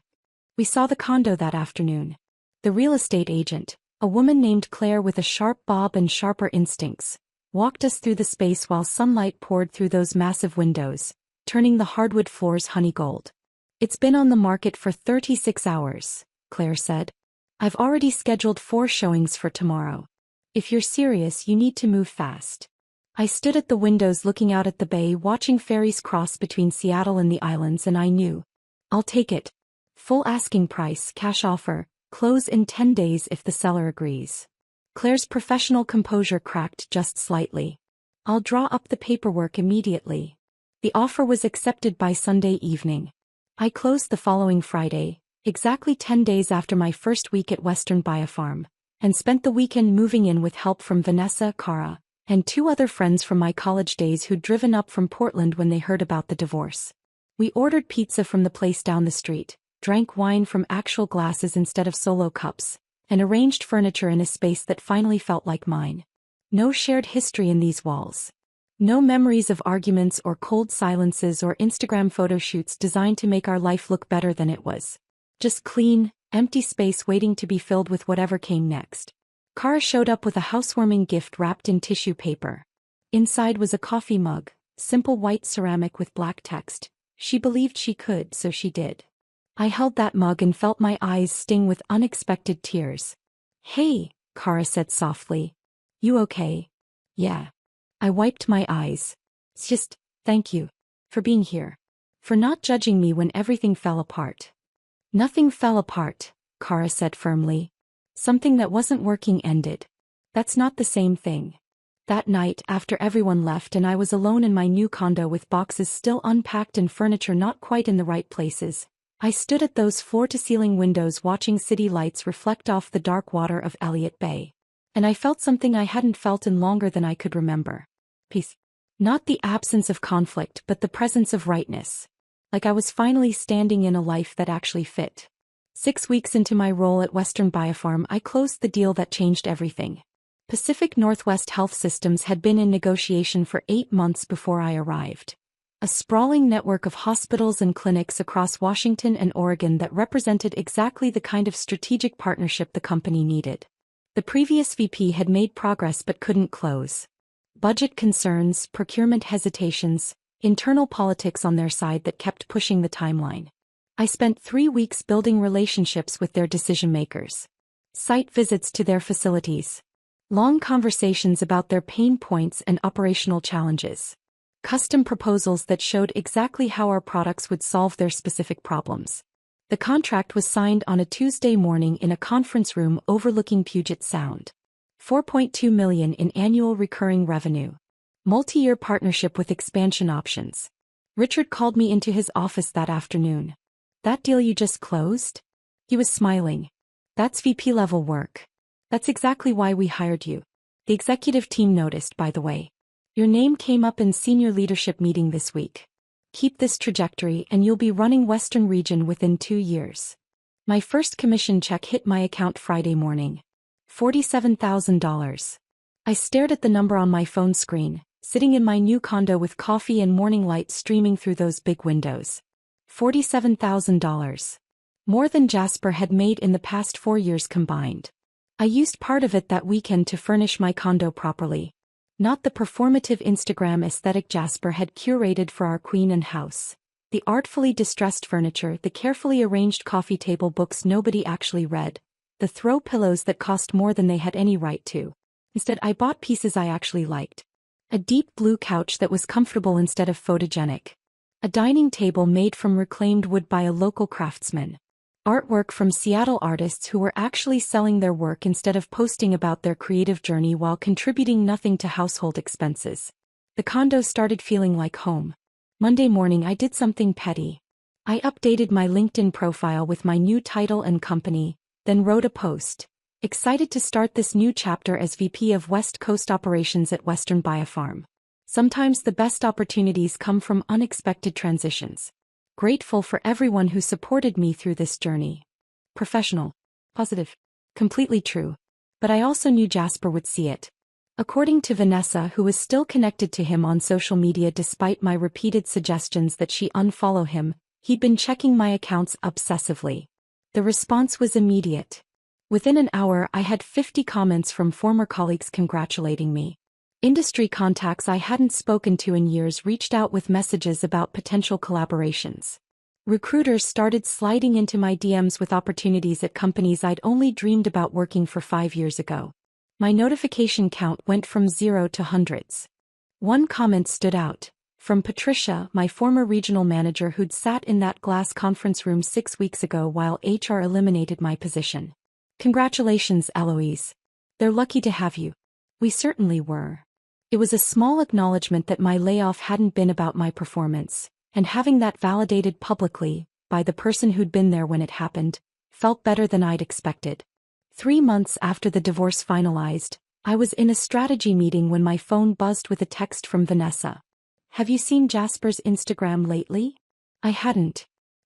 We saw the condo that afternoon. The real estate agent, a woman named Claire with a sharp bob and sharper instincts, walked us through the space while sunlight poured through those massive windows, turning the hardwood floors honey gold. "It's been on the market for 36 hours, Claire said. "I've already scheduled 4 showings for tomorrow. If you're serious, you need to move fast." I stood at the windows looking out at the bay, watching ferries cross between Seattle and the islands, and I knew. "I'll take it. Full asking price, cash offer," Close in 10 days if the seller agrees. Claire's professional composure cracked just slightly. I'll draw up the paperwork immediately. The offer was accepted by Sunday evening. I closed the following Friday, exactly 10 days after my first week at Western Biofarm, and spent the weekend moving in with help from Vanessa, Cara, and 2 other friends from my college days who'd driven up from Portland when they heard about the divorce. We ordered pizza from the place down the street, drank wine from actual glasses instead of solo cups, and arranged furniture in a space that finally felt like mine. No shared history in these walls. No memories of arguments or cold silences or Instagram photo shoots designed to make our life look better than it was. Just clean, empty space waiting to be filled with whatever came next. Cara showed up with a housewarming gift wrapped in tissue paper. Inside was a coffee mug, simple white ceramic with black text. She believed she could, so she did. I held that mug and felt my eyes sting with unexpected tears. "Hey," Cara said softly. "You okay?" "Yeah." I wiped my eyes. "It's just, thank you. For being here. For not judging me when everything fell apart." "Nothing fell apart," Cara said firmly. "Something that wasn't working ended. That's not the same thing." That night, after everyone left and I was alone in my new condo with boxes still unpacked and furniture not quite in the right places, I stood at those floor-to-ceiling windows watching city lights reflect off the dark water of Elliott Bay. And I felt something I hadn't felt in longer than I could remember. Peace. Not the absence of conflict, but the presence of rightness. Like I was finally standing in a life that actually fit. 6 weeks into my role at Western Biofarm, I closed the deal that changed everything. Pacific Northwest Health Systems had been in negotiation for 8 months before I arrived. A sprawling network of hospitals and clinics across Washington and Oregon that represented exactly the kind of strategic partnership the company needed. The previous VP had made progress but couldn't close. Budget concerns, procurement hesitations, internal politics on their side that kept pushing the timeline. I spent 3 weeks building relationships with their decision-makers. Site visits to their facilities. Long conversations about their pain points and operational challenges. Custom proposals that showed exactly how our products would solve their specific problems. The contract was signed on a Tuesday morning in a conference room overlooking Puget Sound. $4.2 million in annual recurring revenue. Multi-year partnership with expansion options. Richard called me into his office that afternoon. "That deal you just closed?" He was smiling. "That's VP-level work. That's exactly why we hired you. The executive team noticed, by the way. Your name came up in senior leadership meeting this week. Keep this trajectory and you'll be running Western Region within 2 years." My first commission check hit my account Friday morning. $47,000. I stared at the number on my phone screen, sitting in my new condo with coffee and morning light streaming through those big windows. $47,000. More than Jasper had made in the past 4 years combined. I used part of it that weekend to furnish my condo properly. Not the performative Instagram aesthetic Jasper had curated for our queen and house. The artfully distressed furniture, the carefully arranged coffee table books nobody actually read, the throw pillows that cost more than they had any right to. Instead, I bought pieces I actually liked. A deep blue couch that was comfortable instead of photogenic. A dining table made from reclaimed wood by a local craftsman. Artwork from Seattle artists who were actually selling their work instead of posting about their creative journey while contributing nothing to household expenses. The condo started feeling like home. Monday morning I did something petty. I updated my LinkedIn profile with my new title and company, then wrote a post. Excited to start this new chapter as VP of West Coast Operations at Western Biofarm. Sometimes the best opportunities come from unexpected transitions. Grateful for everyone who supported me through this journey. Professional. Positive. Completely true. But I also knew Jasper would see it. According to Vanessa, who was still connected to him on social media despite my repeated suggestions that she unfollow him, he'd been checking my accounts obsessively. The response was immediate. Within an hour I had 50 comments from former colleagues congratulating me. Industry contacts I hadn't spoken to in years reached out with messages about potential collaborations. Recruiters started sliding into my DMs with opportunities at companies I'd only dreamed about working for 5 years ago. My notification count went from 0 to hundreds. One comment stood out. From Patricia, my former regional manager who'd sat in that glass conference room 6 weeks ago while HR eliminated my position. Congratulations, Eloise. They're lucky to have you. We certainly were. It was a small acknowledgement that my layoff hadn't been about my performance, and having that validated publicly, by the person who'd been there when it happened, felt better than I'd expected. 3 months after the divorce finalized, I was in a strategy meeting when my phone buzzed with a text from Vanessa. Have you seen Jasper's Instagram lately? I hadn't.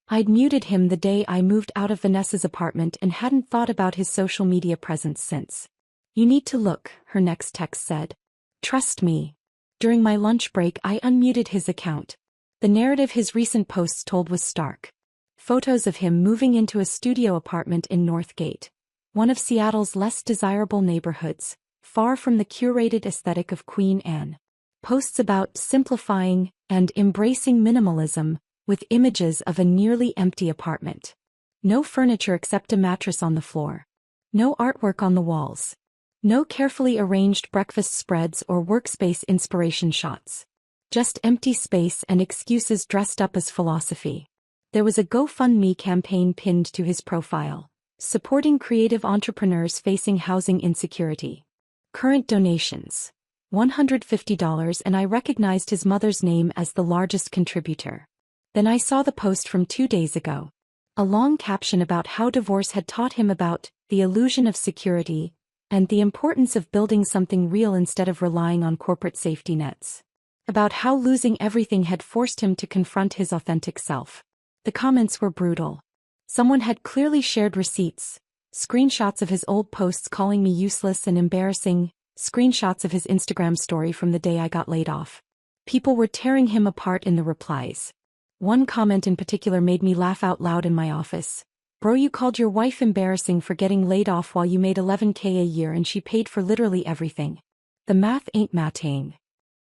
I'd muted him the day I moved out of Vanessa's apartment and hadn't thought about his social media presence since. You need to look, her next text said. Trust me. During my lunch break I unmuted his account. The narrative his recent posts told was stark. Photos of him moving into a studio apartment in Northgate, one of Seattle's less desirable neighborhoods, far from the curated aesthetic of Queen Anne. Posts about simplifying and embracing minimalism, with images of a nearly empty apartment. No furniture except a mattress on the floor. No artwork on the walls. No carefully arranged breakfast spreads or workspace inspiration shots. Just empty space and excuses dressed up as philosophy. There was a GoFundMe campaign pinned to his profile, supporting creative entrepreneurs facing housing insecurity. Current donations: $150, and I recognized his mother's name as the largest contributor. Then I saw the post from 2 days ago. A long caption about how divorce had taught him about the illusion of security and the importance of building something real instead of relying on corporate safety nets. About how losing everything had forced him to confront his authentic self. The comments were brutal. Someone had clearly shared receipts, screenshots of his old posts calling me useless and embarrassing, screenshots of his Instagram story from the day I got laid off. People were tearing him apart in the replies. One comment in particular made me laugh out loud in my office. Bro, you called your wife embarrassing for getting laid off while you made $11K a year and she paid for literally everything. The math ain't matting.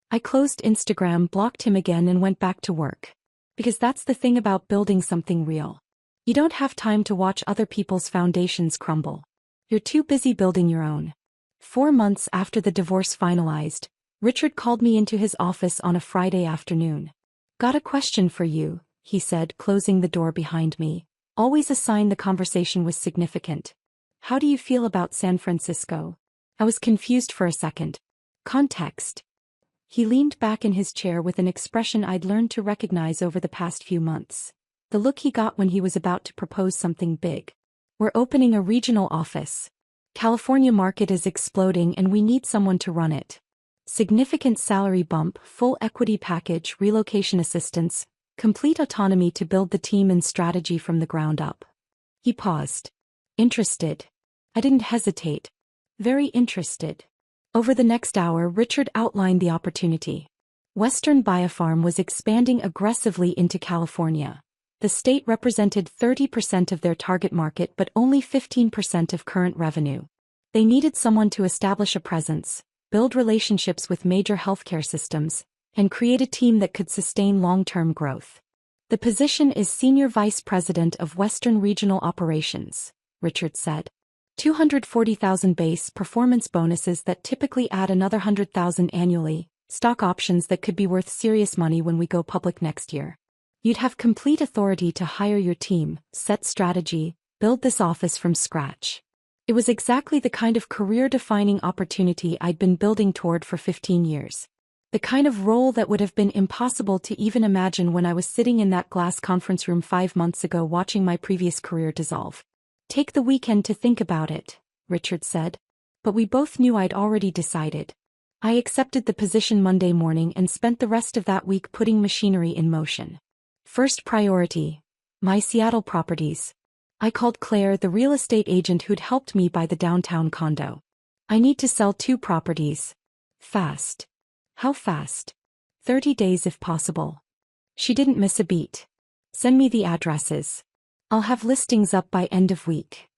I closed Instagram, blocked him again, and went back to work. Because that's the thing about building something real. You don't have time to watch other people's foundations crumble. You're too busy building your own. 4 months after the divorce finalized, Richard called me into his office on a Friday afternoon. Got a question for you, he said, closing the door behind me, always a sign the conversation was significant. How do you feel about San Francisco? I was confused for a second. Context. He leaned back in his chair with an expression I'd learned to recognize over the past few months. The look he got when he was about to propose something big. We're opening a regional office. California market is exploding and we need someone to run it. Significant salary bump, full equity package, relocation assistance, complete autonomy to build the team and strategy from the ground up. He paused. Interested. I didn't hesitate. Very interested. Over the next hour, Richard outlined the opportunity. Western Biofarm was expanding aggressively into California. The state represented 30% of their target market but only 15% of current revenue. They needed someone to establish a presence, build relationships with major healthcare systems, and create a team that could sustain long-term growth. The position is Senior Vice President of Western Regional Operations, Richard said. $240,000 base, performance bonuses that typically add another $100,000 annually, stock options that could be worth serious money when we go public next year. You'd have complete authority to hire your team, set strategy, build this office from scratch. It was exactly the kind of career-defining opportunity I'd been building toward for 15 years. The kind of role that would have been impossible to even imagine when I was sitting in that glass conference room 5 months ago watching my previous career dissolve. Take the weekend to think about it, Richard said. But we both knew I'd already decided. I accepted the position Monday morning and spent the rest of that week putting machinery in motion. First priority: my Seattle properties. I called Claire, the real estate agent who'd helped me buy the downtown condo. I need to sell 2 properties. Fast. How fast? 30 days if possible. She didn't miss a beat. Send me the addresses. I'll have listings up by end of week.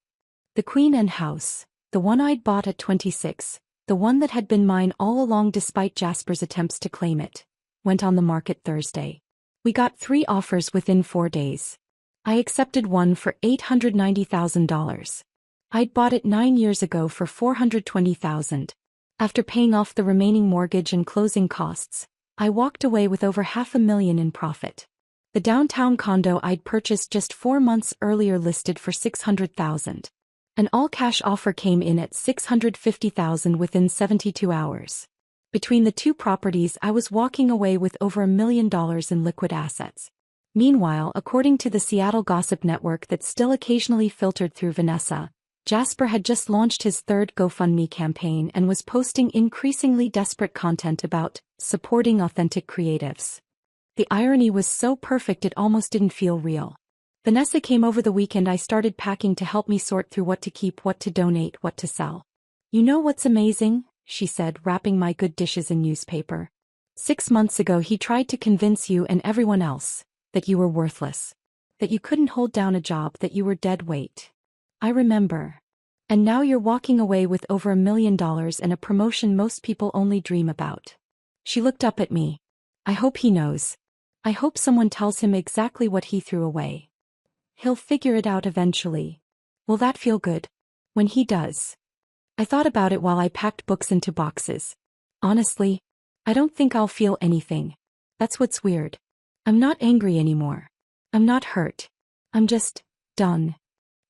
The Queen Anne house, the one I'd bought at 26, the one that had been mine all along despite Jasper's attempts to claim it, went on the market Thursday. We got 3 offers within 4 days. I accepted one for $890,000. I'd bought it 9 years ago for $420,000. After paying off the remaining mortgage and closing costs, I walked away with over $500,000 in profit. The downtown condo I'd purchased just 4 months earlier listed for $600,000. An all-cash offer came in at $650,000 within 72 hours. Between the two properties, I was walking away with over $1 million in liquid assets. Meanwhile, according to the Seattle gossip network that still occasionally filtered through Vanessa, Jasper had just launched his third GoFundMe campaign and was posting increasingly desperate content about supporting authentic creatives. The irony was so perfect it almost didn't feel real. Vanessa came over the weekend. I started packing to help me sort through what to keep, what to donate, what to sell. "You know what's amazing?" she said, wrapping my good dishes in newspaper. "6 months ago he tried to convince you and everyone else that you were worthless, that you couldn't hold down a job, that you were dead weight. I remember. And now you're walking away with over $1 million and a promotion most people only dream about." She looked up at me. "I hope he knows. I hope someone tells him exactly what he threw away. He'll figure it out eventually. Will that feel good? When he does?" I thought about it while I packed books into boxes. Honestly, I don't think I'll feel anything. That's what's weird. I'm not angry anymore. I'm not hurt. I'm just done.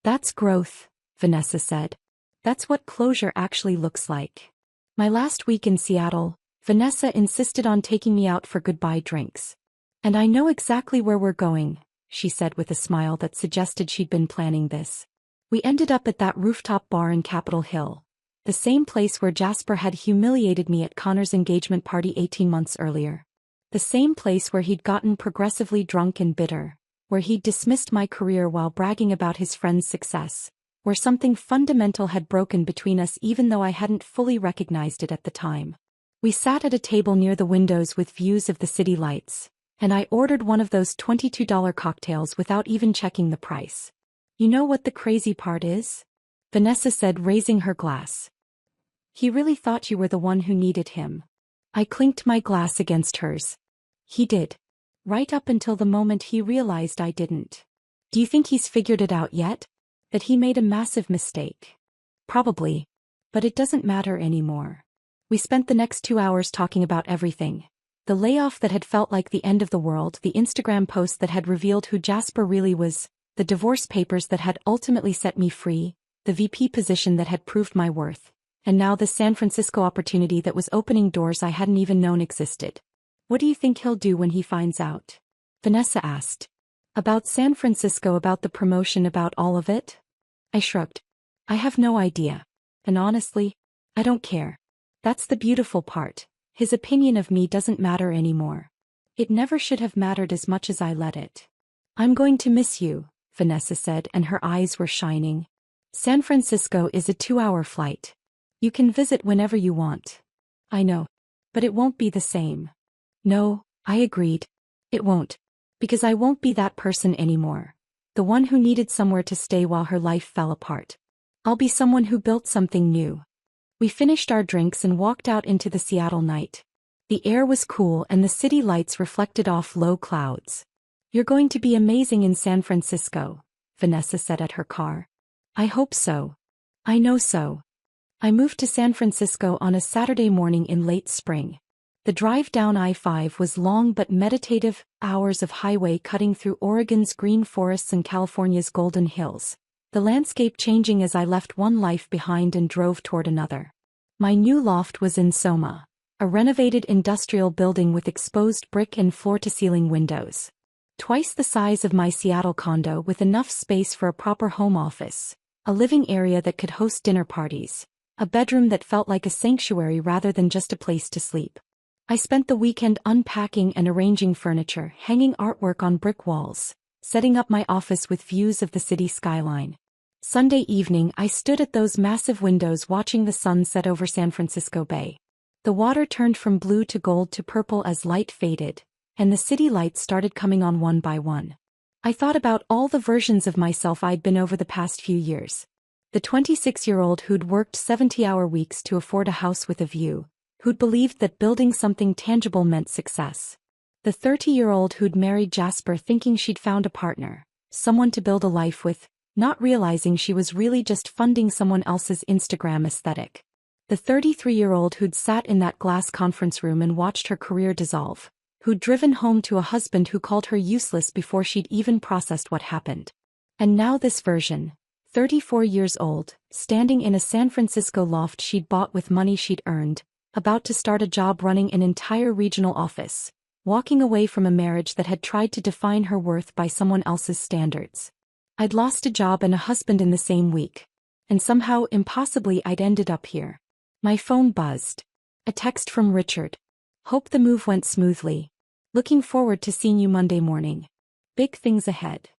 "That's growth," Vanessa said. "That's what closure actually looks like." My last week in Seattle, Vanessa insisted on taking me out for goodbye drinks. "And I know exactly where we're going," she said with a smile that suggested she'd been planning this. We ended up at that rooftop bar in Capitol Hill, the same place where Jasper had humiliated me at Connor's engagement party 18 months earlier. The same place where he'd gotten progressively drunk and bitter, where he'd dismissed my career while bragging about his friend's success, where something fundamental had broken between us even though I hadn't fully recognized it at the time. We sat at a table near the windows with views of the city lights, and I ordered one of those $22 cocktails without even checking the price. "You know what the crazy part is?" Vanessa said, raising her glass. "He really thought you were the one who needed him." I clinked my glass against hers. "He did. Right up until the moment he realized I didn't. Do you think he's figured it out yet? That he made a massive mistake?" "Probably. But it doesn't matter anymore." We spent the next 2 hours talking about everything. The layoff that had felt like the end of the world, the Instagram post that had revealed who Jasper really was, the divorce papers that had ultimately set me free, the VP position that had proved my worth, and now the San Francisco opportunity that was opening doors I hadn't even known existed. "What do you think he'll do when he finds out?" Vanessa asked. "About San Francisco, about the promotion, about all of it?" I shrugged. "I have no idea. And honestly, I don't care. That's the beautiful part. His opinion of me doesn't matter anymore. It never should have mattered as much as I let it." "I'm going to miss you," Vanessa said, and her eyes were shining. "San Francisco is a 2-hour flight. You can visit whenever you want." "I know. But it won't be the same." "No," I agreed. "It won't. Because I won't be that person anymore. The one who needed somewhere to stay while her life fell apart. I'll be someone who built something new." We finished our drinks and walked out into the Seattle night. The air was cool and the city lights reflected off low clouds. "You're going to be amazing in San Francisco," Vanessa said at her car. "I hope so. I know so." I moved to San Francisco on a Saturday morning in late spring. The drive down I-5 was long but meditative, hours of highway cutting through Oregon's green forests and California's golden hills, the landscape changing as I left one life behind and drove toward another. My new loft was in Soma, a renovated industrial building with exposed brick and floor-to-ceiling windows. Twice the size of my Seattle condo, with enough space for a proper home office, a living area that could host dinner parties, a bedroom that felt like a sanctuary rather than just a place to sleep. I spent the weekend unpacking and arranging furniture, hanging artwork on brick walls, setting up my office with views of the city skyline. Sunday evening, I stood at those massive windows watching the sun set over San Francisco Bay. The water turned from blue to gold to purple as light faded, and the city lights started coming on one by one. I thought about all the versions of myself I'd been over the past few years. The 26-year-old who'd worked 70-hour weeks to afford a house with a view, who'd believed that building something tangible meant success. The 30-year-old who'd married Jasper thinking she'd found a partner, someone to build a life with, not realizing she was really just funding someone else's Instagram aesthetic. The 33-year-old who'd sat in that glass conference room and watched her career dissolve, who'd driven home to a husband who called her useless before she'd even processed what happened. And now this version, 34 years old, standing in a San Francisco loft she'd bought with money she'd earned, about to start a job running an entire regional office, walking away from a marriage that had tried to define her worth by someone else's standards. I'd lost a job and a husband in the same week. And somehow, impossibly, I'd ended up here. My phone buzzed. A text from Richard. Hope the move went smoothly. Looking forward to seeing you Monday morning. Big things ahead.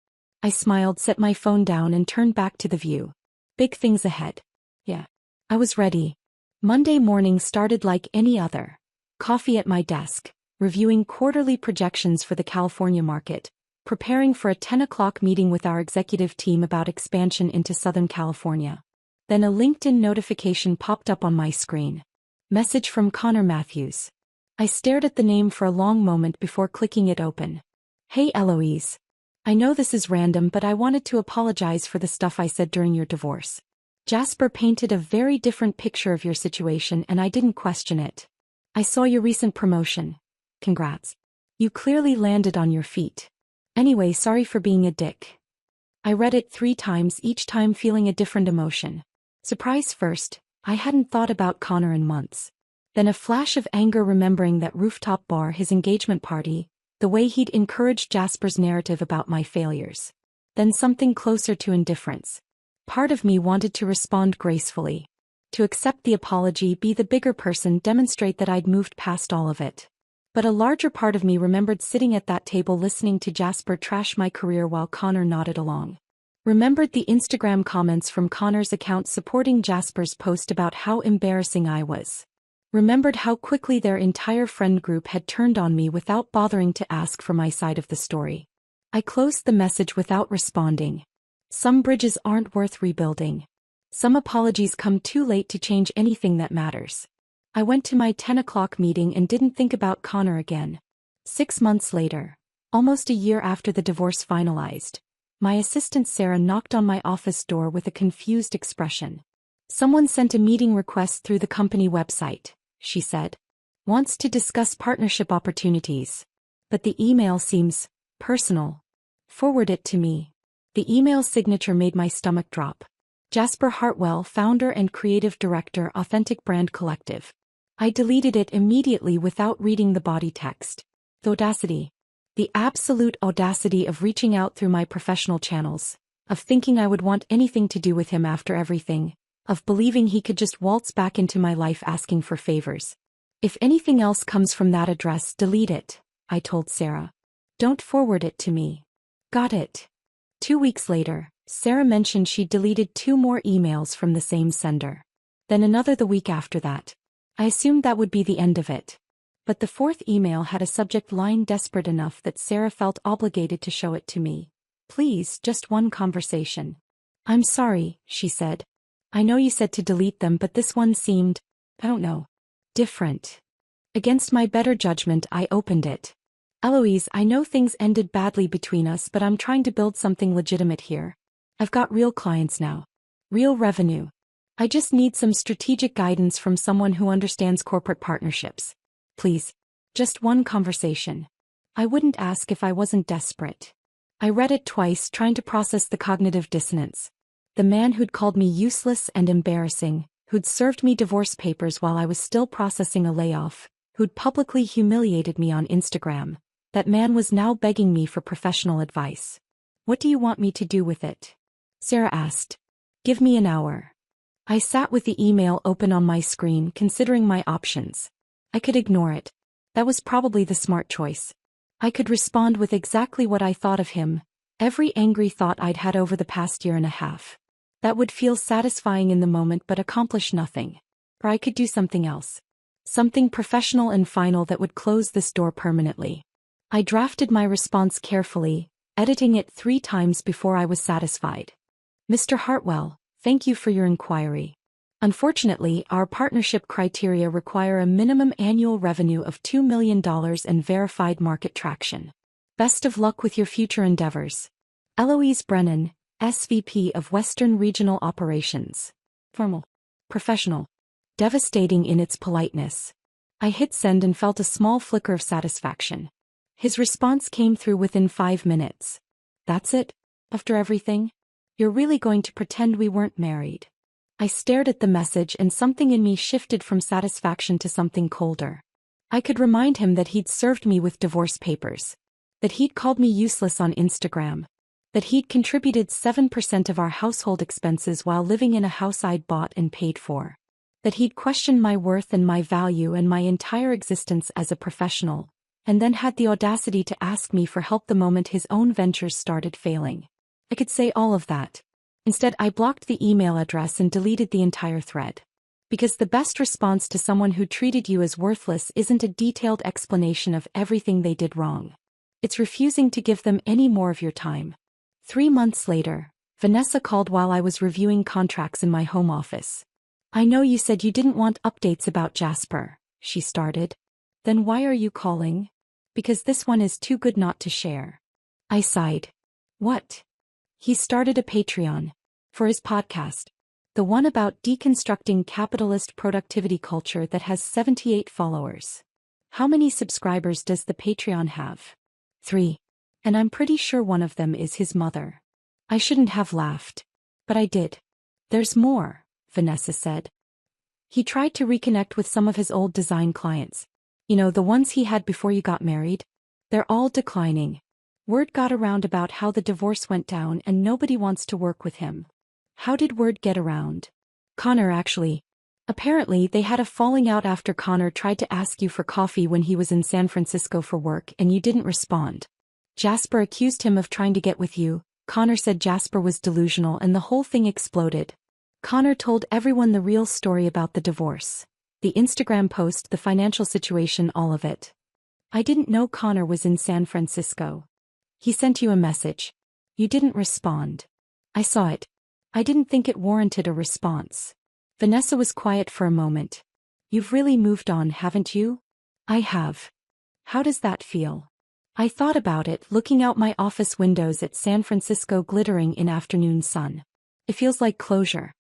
I smiled, set my phone down and turned back to the view. Big things ahead. Yeah. I was ready. Monday morning started like any other. Coffee at my desk, reviewing quarterly projections for the California market, preparing for a 10 o'clock meeting with our executive team about expansion into Southern California. Then a LinkedIn notification popped up on my screen. Message from Connor Matthews. I stared at the name for a long moment before clicking it open. Hey Eloise. I know this is random, but I wanted to apologize for the stuff I said during your divorce. Jasper painted a very different picture of your situation and I didn't question it. I saw your recent promotion. Congrats. You clearly landed on your feet. Anyway, sorry for being a dick. I read it 3 times, each time feeling a different emotion. Surprise first, I hadn't thought about Connor in months. Then a flash of anger remembering that rooftop bar, his engagement party, the way he'd encouraged Jasper's narrative about my failures. Then something closer to indifference. Part of me wanted to respond gracefully. To accept the apology, be the bigger person, demonstrate that I'd moved past all of it. But a larger part of me remembered sitting at that table listening to Jasper trash my career while Connor nodded along. Remembered the Instagram comments from Connor's account supporting Jasper's post about how embarrassing I was. Remembered how quickly their entire friend group had turned on me without bothering to ask for my side of the story. I closed the message without responding. Some bridges aren't worth rebuilding. Some apologies come too late to change anything that matters. I went to my 10 o'clock meeting and didn't think about Connor again. 6 months later, almost a year after the divorce finalized, my assistant Sarah knocked on my office door with a confused expression. Someone sent a meeting request through the company website, she said. Wants to discuss partnership opportunities. But the email seems personal. Forward it to me. The email signature made my stomach drop. Jasper Hartwell, founder and creative director, Authentic Brand Collective. I deleted it immediately without reading the body text. The audacity. The absolute audacity of reaching out through my professional channels, of thinking I would want anything to do with him after everything, of believing he could just waltz back into my life asking for favors. If anything else comes from that address, delete it, I told Sarah. Don't forward it to me. Got it. 2 weeks later, Sarah mentioned she'd deleted 2 more emails from the same sender. Then another the week after that. I assumed that would be the end of it. But the 4th email had a subject line desperate enough that Sarah felt obligated to show it to me. Please, just one conversation. I'm sorry, she said. I know you said to delete them, but this one seemed, I don't know, different. Against my better judgment, I opened it. Eloise, I know things ended badly between us, but I'm trying to build something legitimate here. I've got real clients now. Real revenue. I just need some strategic guidance from someone who understands corporate partnerships. Please. Just one conversation. I wouldn't ask if I wasn't desperate. I read it twice, trying to process the cognitive dissonance. The man who'd called me useless and embarrassing, who'd served me divorce papers while I was still processing a layoff, who'd publicly humiliated me on Instagram, that man was now begging me for professional advice. What do you want me to do with it? Sarah asked. Give me an hour. I sat with the email open on my screen, considering my options. I could ignore it. That was probably the smart choice. I could respond with exactly what I thought of him, every angry thought I'd had over the past year and a half. That would feel satisfying in the moment but accomplish nothing. Or I could do something else. Something professional and final that would close this door permanently. I drafted my response carefully, editing it 3 times before I was satisfied. Mr. Hartwell, thank you for your inquiry. Unfortunately, our partnership criteria require a minimum annual revenue of $2 million and verified market traction. Best of luck with your future endeavors. Eloise Brennan, SVP of Western Regional Operations. Formal. Professional. devastating in its politeness. I hit send and felt a small flicker of satisfaction. His response came through within 5 minutes. That's it? After everything? You're really going to pretend we weren't married? I stared at the message and something in me shifted from satisfaction to something colder. I could remind him that he'd served me with divorce papers. That he'd called me useless on Instagram. That he'd contributed 7% of our household expenses while living in a house I'd bought and paid for. That he'd questioned my worth and my value and my entire existence as a professional, and then had the audacity to ask me for help the moment his own ventures started failing. I could say all of that. Instead, I blocked the email address and deleted the entire thread. Because the best response to someone who treated you as worthless isn't a detailed explanation of everything they did wrong. It's refusing to give them any more of your time. 3 months later, Vanessa called while I was reviewing contracts in my home office. I know you said you didn't want updates about Jasper, she started. Then why are you calling? Because this one is too good not to share. I sighed. What? He started a Patreon. For his podcast. The one about deconstructing capitalist productivity culture that has 78 followers. How many subscribers does the Patreon have? 3. And I'm pretty sure one of them is his mother. I shouldn't have laughed. But I did. There's more, Vanessa said. He tried to reconnect with some of his old design clients. You know, the ones he had before you got married? They're all declining. Word got around about how the divorce went down and nobody wants to work with him. How did word get around? Connor actually. Apparently they had a falling out after Connor tried to ask you for coffee when he was in San Francisco for work and you didn't respond. Jasper accused him of trying to get with you. Connor said Jasper was delusional and the whole thing exploded. Connor told everyone the real story about the divorce. The Instagram post, the financial situation, all of it. I didn't know Connor was in San Francisco. He sent you a message. You didn't respond. I saw it. I didn't think it warranted a response. Vanessa was quiet for a moment. You've really moved on, haven't you? I have. How does that feel? I thought about it, looking out my office windows at San Francisco glittering in afternoon sun. It feels like closure.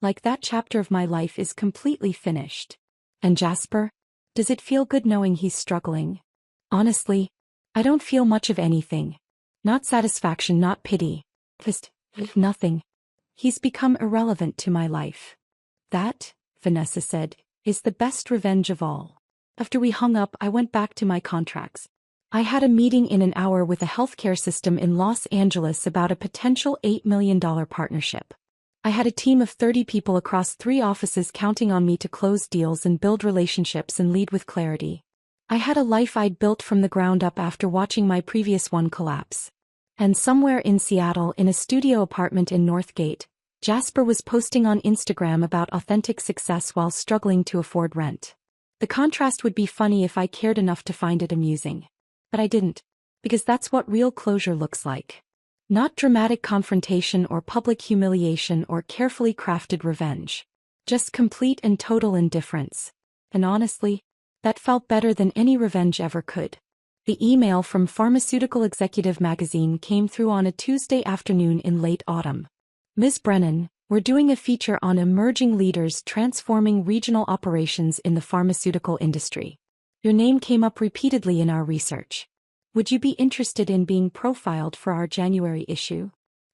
Like that chapter of my life is completely finished. And Jasper? Does it feel good knowing he's struggling? Honestly, I don't feel much of anything. Not satisfaction, not pity. Just nothing. He's become irrelevant to my life. That, Vanessa said, is the best revenge of all. After we hung up, I went back to my contracts. I had a meeting in an hour with a healthcare system in Los Angeles about a potential $8 million partnership. I had a team of 30 people across 3 offices counting on me to close deals and build relationships and lead with clarity. I had a life I'd built from the ground up after watching my previous one collapse. And somewhere in Seattle, in a studio apartment in Northgate, Jasper was posting on Instagram about authentic success while struggling to afford rent. The contrast would be funny if I cared enough to find it amusing. But I didn't. Because that's what real closure looks like. Not dramatic confrontation or public humiliation or carefully crafted revenge. Just complete and total indifference. And honestly, that felt better than any revenge ever could. The email from Pharmaceutical Executive magazine came through on a Tuesday afternoon in late autumn. Ms. Brennan, we're doing a feature on emerging leaders transforming regional operations in the pharmaceutical industry. Your name came up repeatedly in our research. Would you be interested in being profiled for our January issue?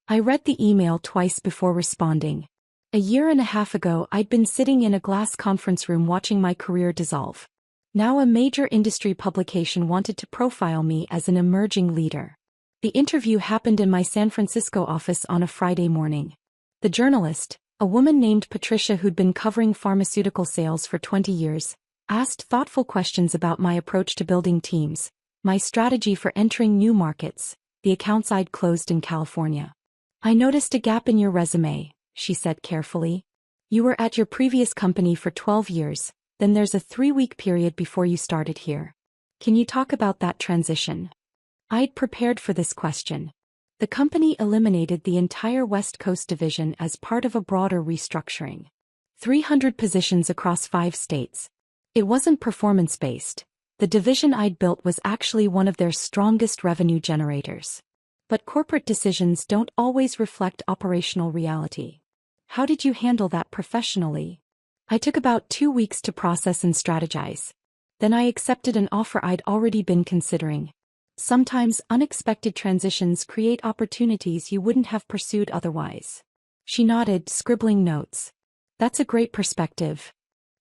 I read the email twice before responding. A year and a half ago, I'd been sitting in a glass conference room watching my career dissolve. Now a major industry publication wanted to profile me as an emerging leader. The interview happened in my San Francisco office on a Friday morning. The journalist, a woman named Patricia who'd been covering pharmaceutical sales for 20 years, asked thoughtful questions about my approach to building teams, my strategy for entering new markets, the accounts I'd closed in California. I noticed a gap in your resume, she said carefully. You were at your previous company for 12 years, then there's a 3-week period before you started here. Can you talk about that transition? I'd prepared for this question. The company eliminated the entire West Coast division as part of a broader restructuring. 300 positions across 5 states. It wasn't performance-based. The division I'd built was actually one of their strongest revenue generators. But corporate decisions don't always reflect operational reality. How did you handle that professionally? I took about 2 weeks to process and strategize. Then I accepted an offer I'd already been considering. Sometimes unexpected transitions create opportunities you wouldn't have pursued otherwise. She nodded, scribbling notes. That's a great perspective.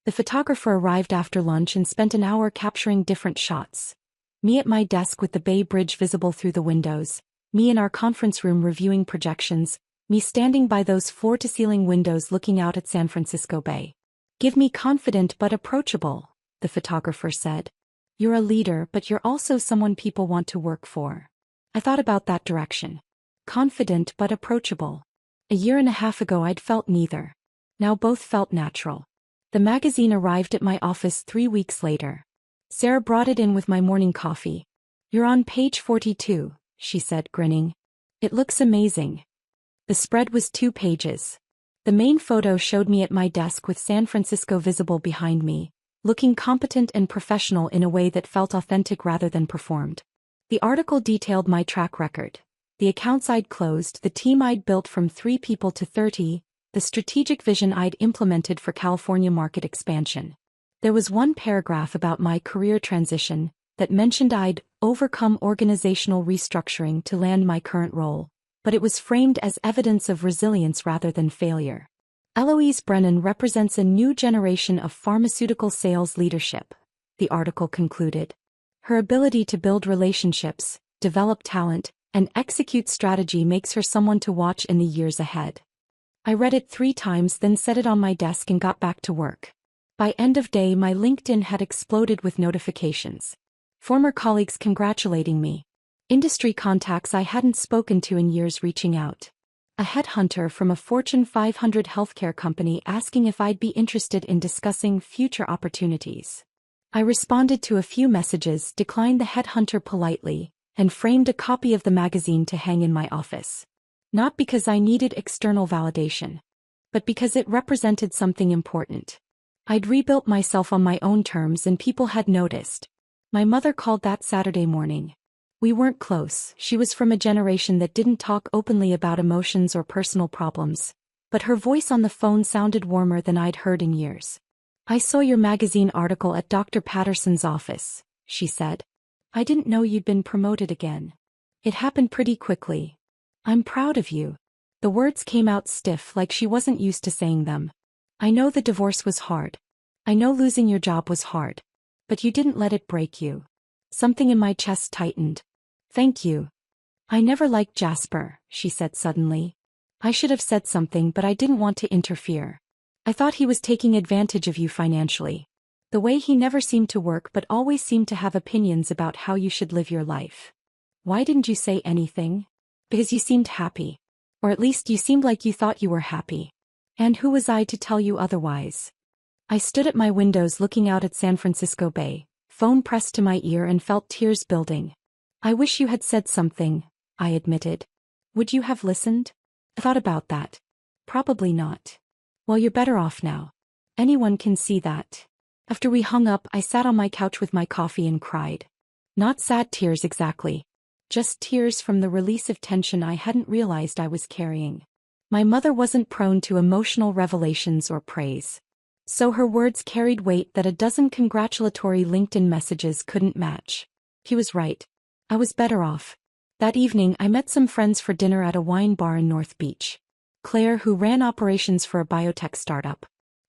The photographer arrived after lunch and spent an hour capturing different shots. Me at my desk with the Bay Bridge visible through the windows, me in our conference room reviewing projections, me standing by those floor-to-ceiling windows looking out at San Francisco Bay. Give me confident but approachable, the photographer said. You're a leader, but you're also someone people want to work for. I thought about that direction. Confident but approachable. A year and a half ago I'd felt neither. Now both felt natural. The magazine arrived at my office 3 weeks later. Sarah brought it in with my morning coffee. You're on page 42, she said, grinning. It looks amazing. The spread was 2 pages. The main photo showed me at my desk with San Francisco visible behind me, looking competent and professional in a way that felt authentic rather than performed. The article detailed my track record, the accounts I'd closed, the team I'd built from 3 people to 30, the strategic vision I'd implemented for California market expansion. There was one paragraph about my career transition that mentioned I'd overcome organizational restructuring to land my current role, but it was framed as evidence of resilience rather than failure. Eloise Brennan represents a new generation of pharmaceutical sales leadership, the article concluded. Her ability to build relationships, develop talent, and execute strategy makes her someone to watch in the years ahead. I read it 3 times, then set it on my desk and got back to work. By end of day, my LinkedIn had exploded with notifications. Former colleagues congratulating me. Industry contacts I hadn't spoken to in years reaching out. A headhunter from a Fortune 500 healthcare company asking if I'd be interested in discussing future opportunities. I responded to a few messages, declined the headhunter politely, and framed a copy of the magazine to hang in my office. Not because I needed external validation, but because it represented something important. I'd rebuilt myself on my own terms and people had noticed. My mother called that Saturday morning. We weren't close. She was from a generation that didn't talk openly about emotions or personal problems, but her voice on the phone sounded warmer than I'd heard in years. I saw your magazine article at Dr. Patterson's office, she said. I didn't know you'd been promoted again. It happened pretty quickly. I'm proud of you. The words came out stiff, like she wasn't used to saying them. I know the divorce was hard. I know losing your job was hard. But you didn't let it break you. Something in my chest tightened. Thank you. I never liked Jasper, she said suddenly. I should have said something, but I didn't want to interfere. I thought he was taking advantage of you financially. The way he never seemed to work but always seemed to have opinions about how you should live your life. Why didn't you say anything? Because you seemed happy. Or at least you seemed like you thought you were happy. And who was I to tell you otherwise? I stood at my windows looking out at San Francisco Bay, phone pressed to my ear, and felt tears building. I wish you had said something, I admitted. Would you have listened? I thought about that. Probably not. Well, you're better off now. Anyone can see that. After we hung up, I sat on my couch with my coffee and cried. Not sad tears exactly. Just tears from the release of tension I hadn't realized I was carrying. My mother wasn't prone to emotional revelations or praise. So her words carried weight that a dozen congratulatory LinkedIn messages couldn't match. He was right. I was better off. That evening I met some friends for dinner at a wine bar in North Beach. Claire, who ran operations for a biotech startup.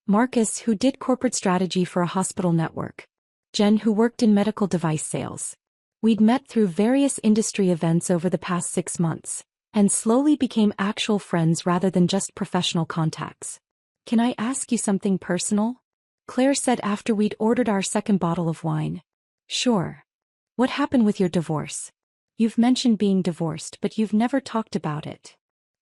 Marcus, who did corporate strategy for a hospital network. Jen, who worked in medical device sales. We'd met through various industry events over the past 6 months, and slowly became actual friends rather than just professional contacts. Can I ask you something personal? Claire said after we'd ordered our second bottle of wine. Sure. What happened with your divorce? You've mentioned being divorced, but you've never talked about it.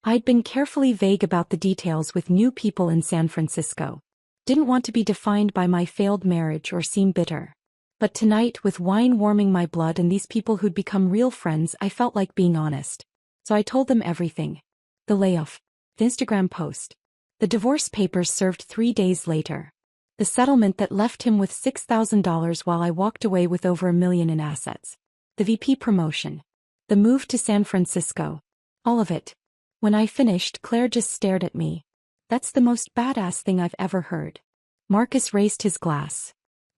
I'd been carefully vague about the details with new people in San Francisco. Didn't want to be defined by my failed marriage or seem bitter. But tonight, with wine warming my blood and these people who'd become real friends, I felt like being honest. So I told them everything. The layoff. The Instagram post. The divorce papers served 3 days later. The settlement that left him with $6,000 while I walked away with over $1 million in assets. The VP promotion. The move to San Francisco. All of it. When I finished, Claire just stared at me. That's the most badass thing I've ever heard. Marcus raised his glass.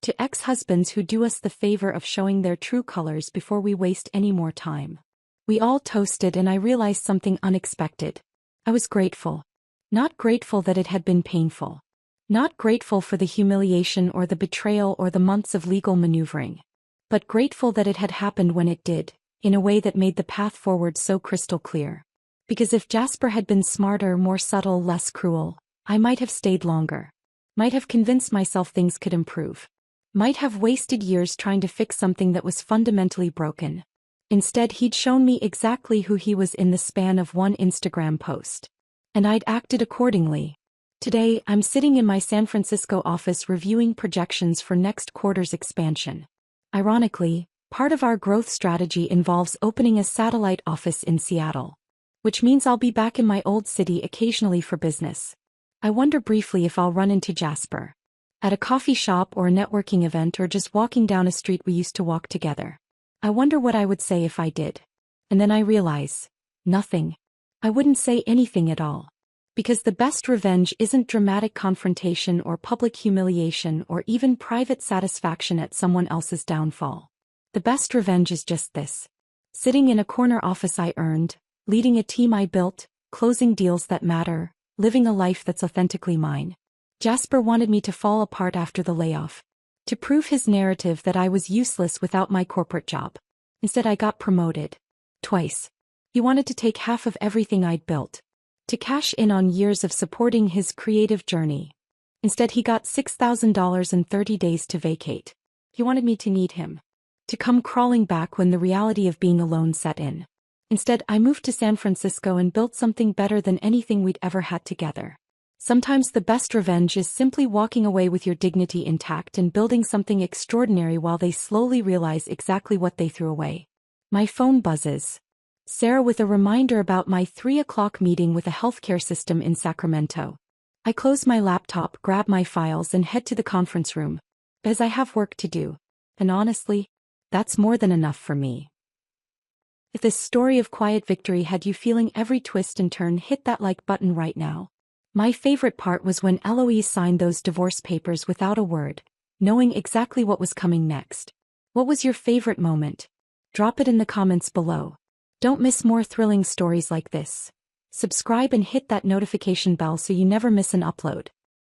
To ex-husbands who do us the favor of showing their true colors before we waste any more time. We all toasted and I realized something unexpected. I was grateful. Not grateful that it had been painful. Not grateful for the humiliation or the betrayal or the months of legal maneuvering. But grateful that it had happened when it did, in a way that made the path forward so crystal clear. Because if Jasper had been smarter, more subtle, less cruel, I might have stayed longer. Might have convinced myself things could improve. Might have wasted years trying to fix something that was fundamentally broken. Instead, he'd shown me exactly who he was in the span of one Instagram post. And I'd acted accordingly. Today, I'm sitting in my San Francisco office reviewing projections for next quarter's expansion. Ironically, part of our growth strategy involves opening a satellite office in Seattle. Which means I'll be back in my old city occasionally for business. I wonder briefly if I'll run into Jasper. At a coffee shop or a networking event or just walking down a street we used to walk together. I wonder what I would say if I did. And then I realize, nothing. I wouldn't say anything at all. Because the best revenge isn't dramatic confrontation or public humiliation or even private satisfaction at someone else's downfall. The best revenge is just this. Sitting in a corner office I earned, leading a team I built, closing deals that matter, living a life that's authentically mine. Jasper wanted me to fall apart after the layoff. To prove his narrative that I was useless without my corporate job. Instead I got promoted. Twice. He wanted to take half of everything I'd built. To cash in on years of supporting his creative journey. Instead he got $6,000 and 30 days to vacate. He wanted me to need him. To come crawling back when the reality of being alone set in. Instead I moved to San Francisco and built something better than anything we'd ever had together. Sometimes the best revenge is simply walking away with your dignity intact and building something extraordinary while they slowly realize exactly what they threw away. My phone buzzes. Sarah with a reminder about my 3 o'clock meeting with a healthcare system in Sacramento. I close my laptop, grab my files and head to the conference room. As I have work to do. And honestly, that's more than enough for me. If this story of quiet victory had you feeling every twist and turn, hit that like button right now. My favorite part was when Eloise signed those divorce papers without a word, knowing exactly what was coming next. What was your favorite moment? Drop it in the comments below. Don't miss more thrilling stories like this. Subscribe and hit that notification bell so you never miss an upload.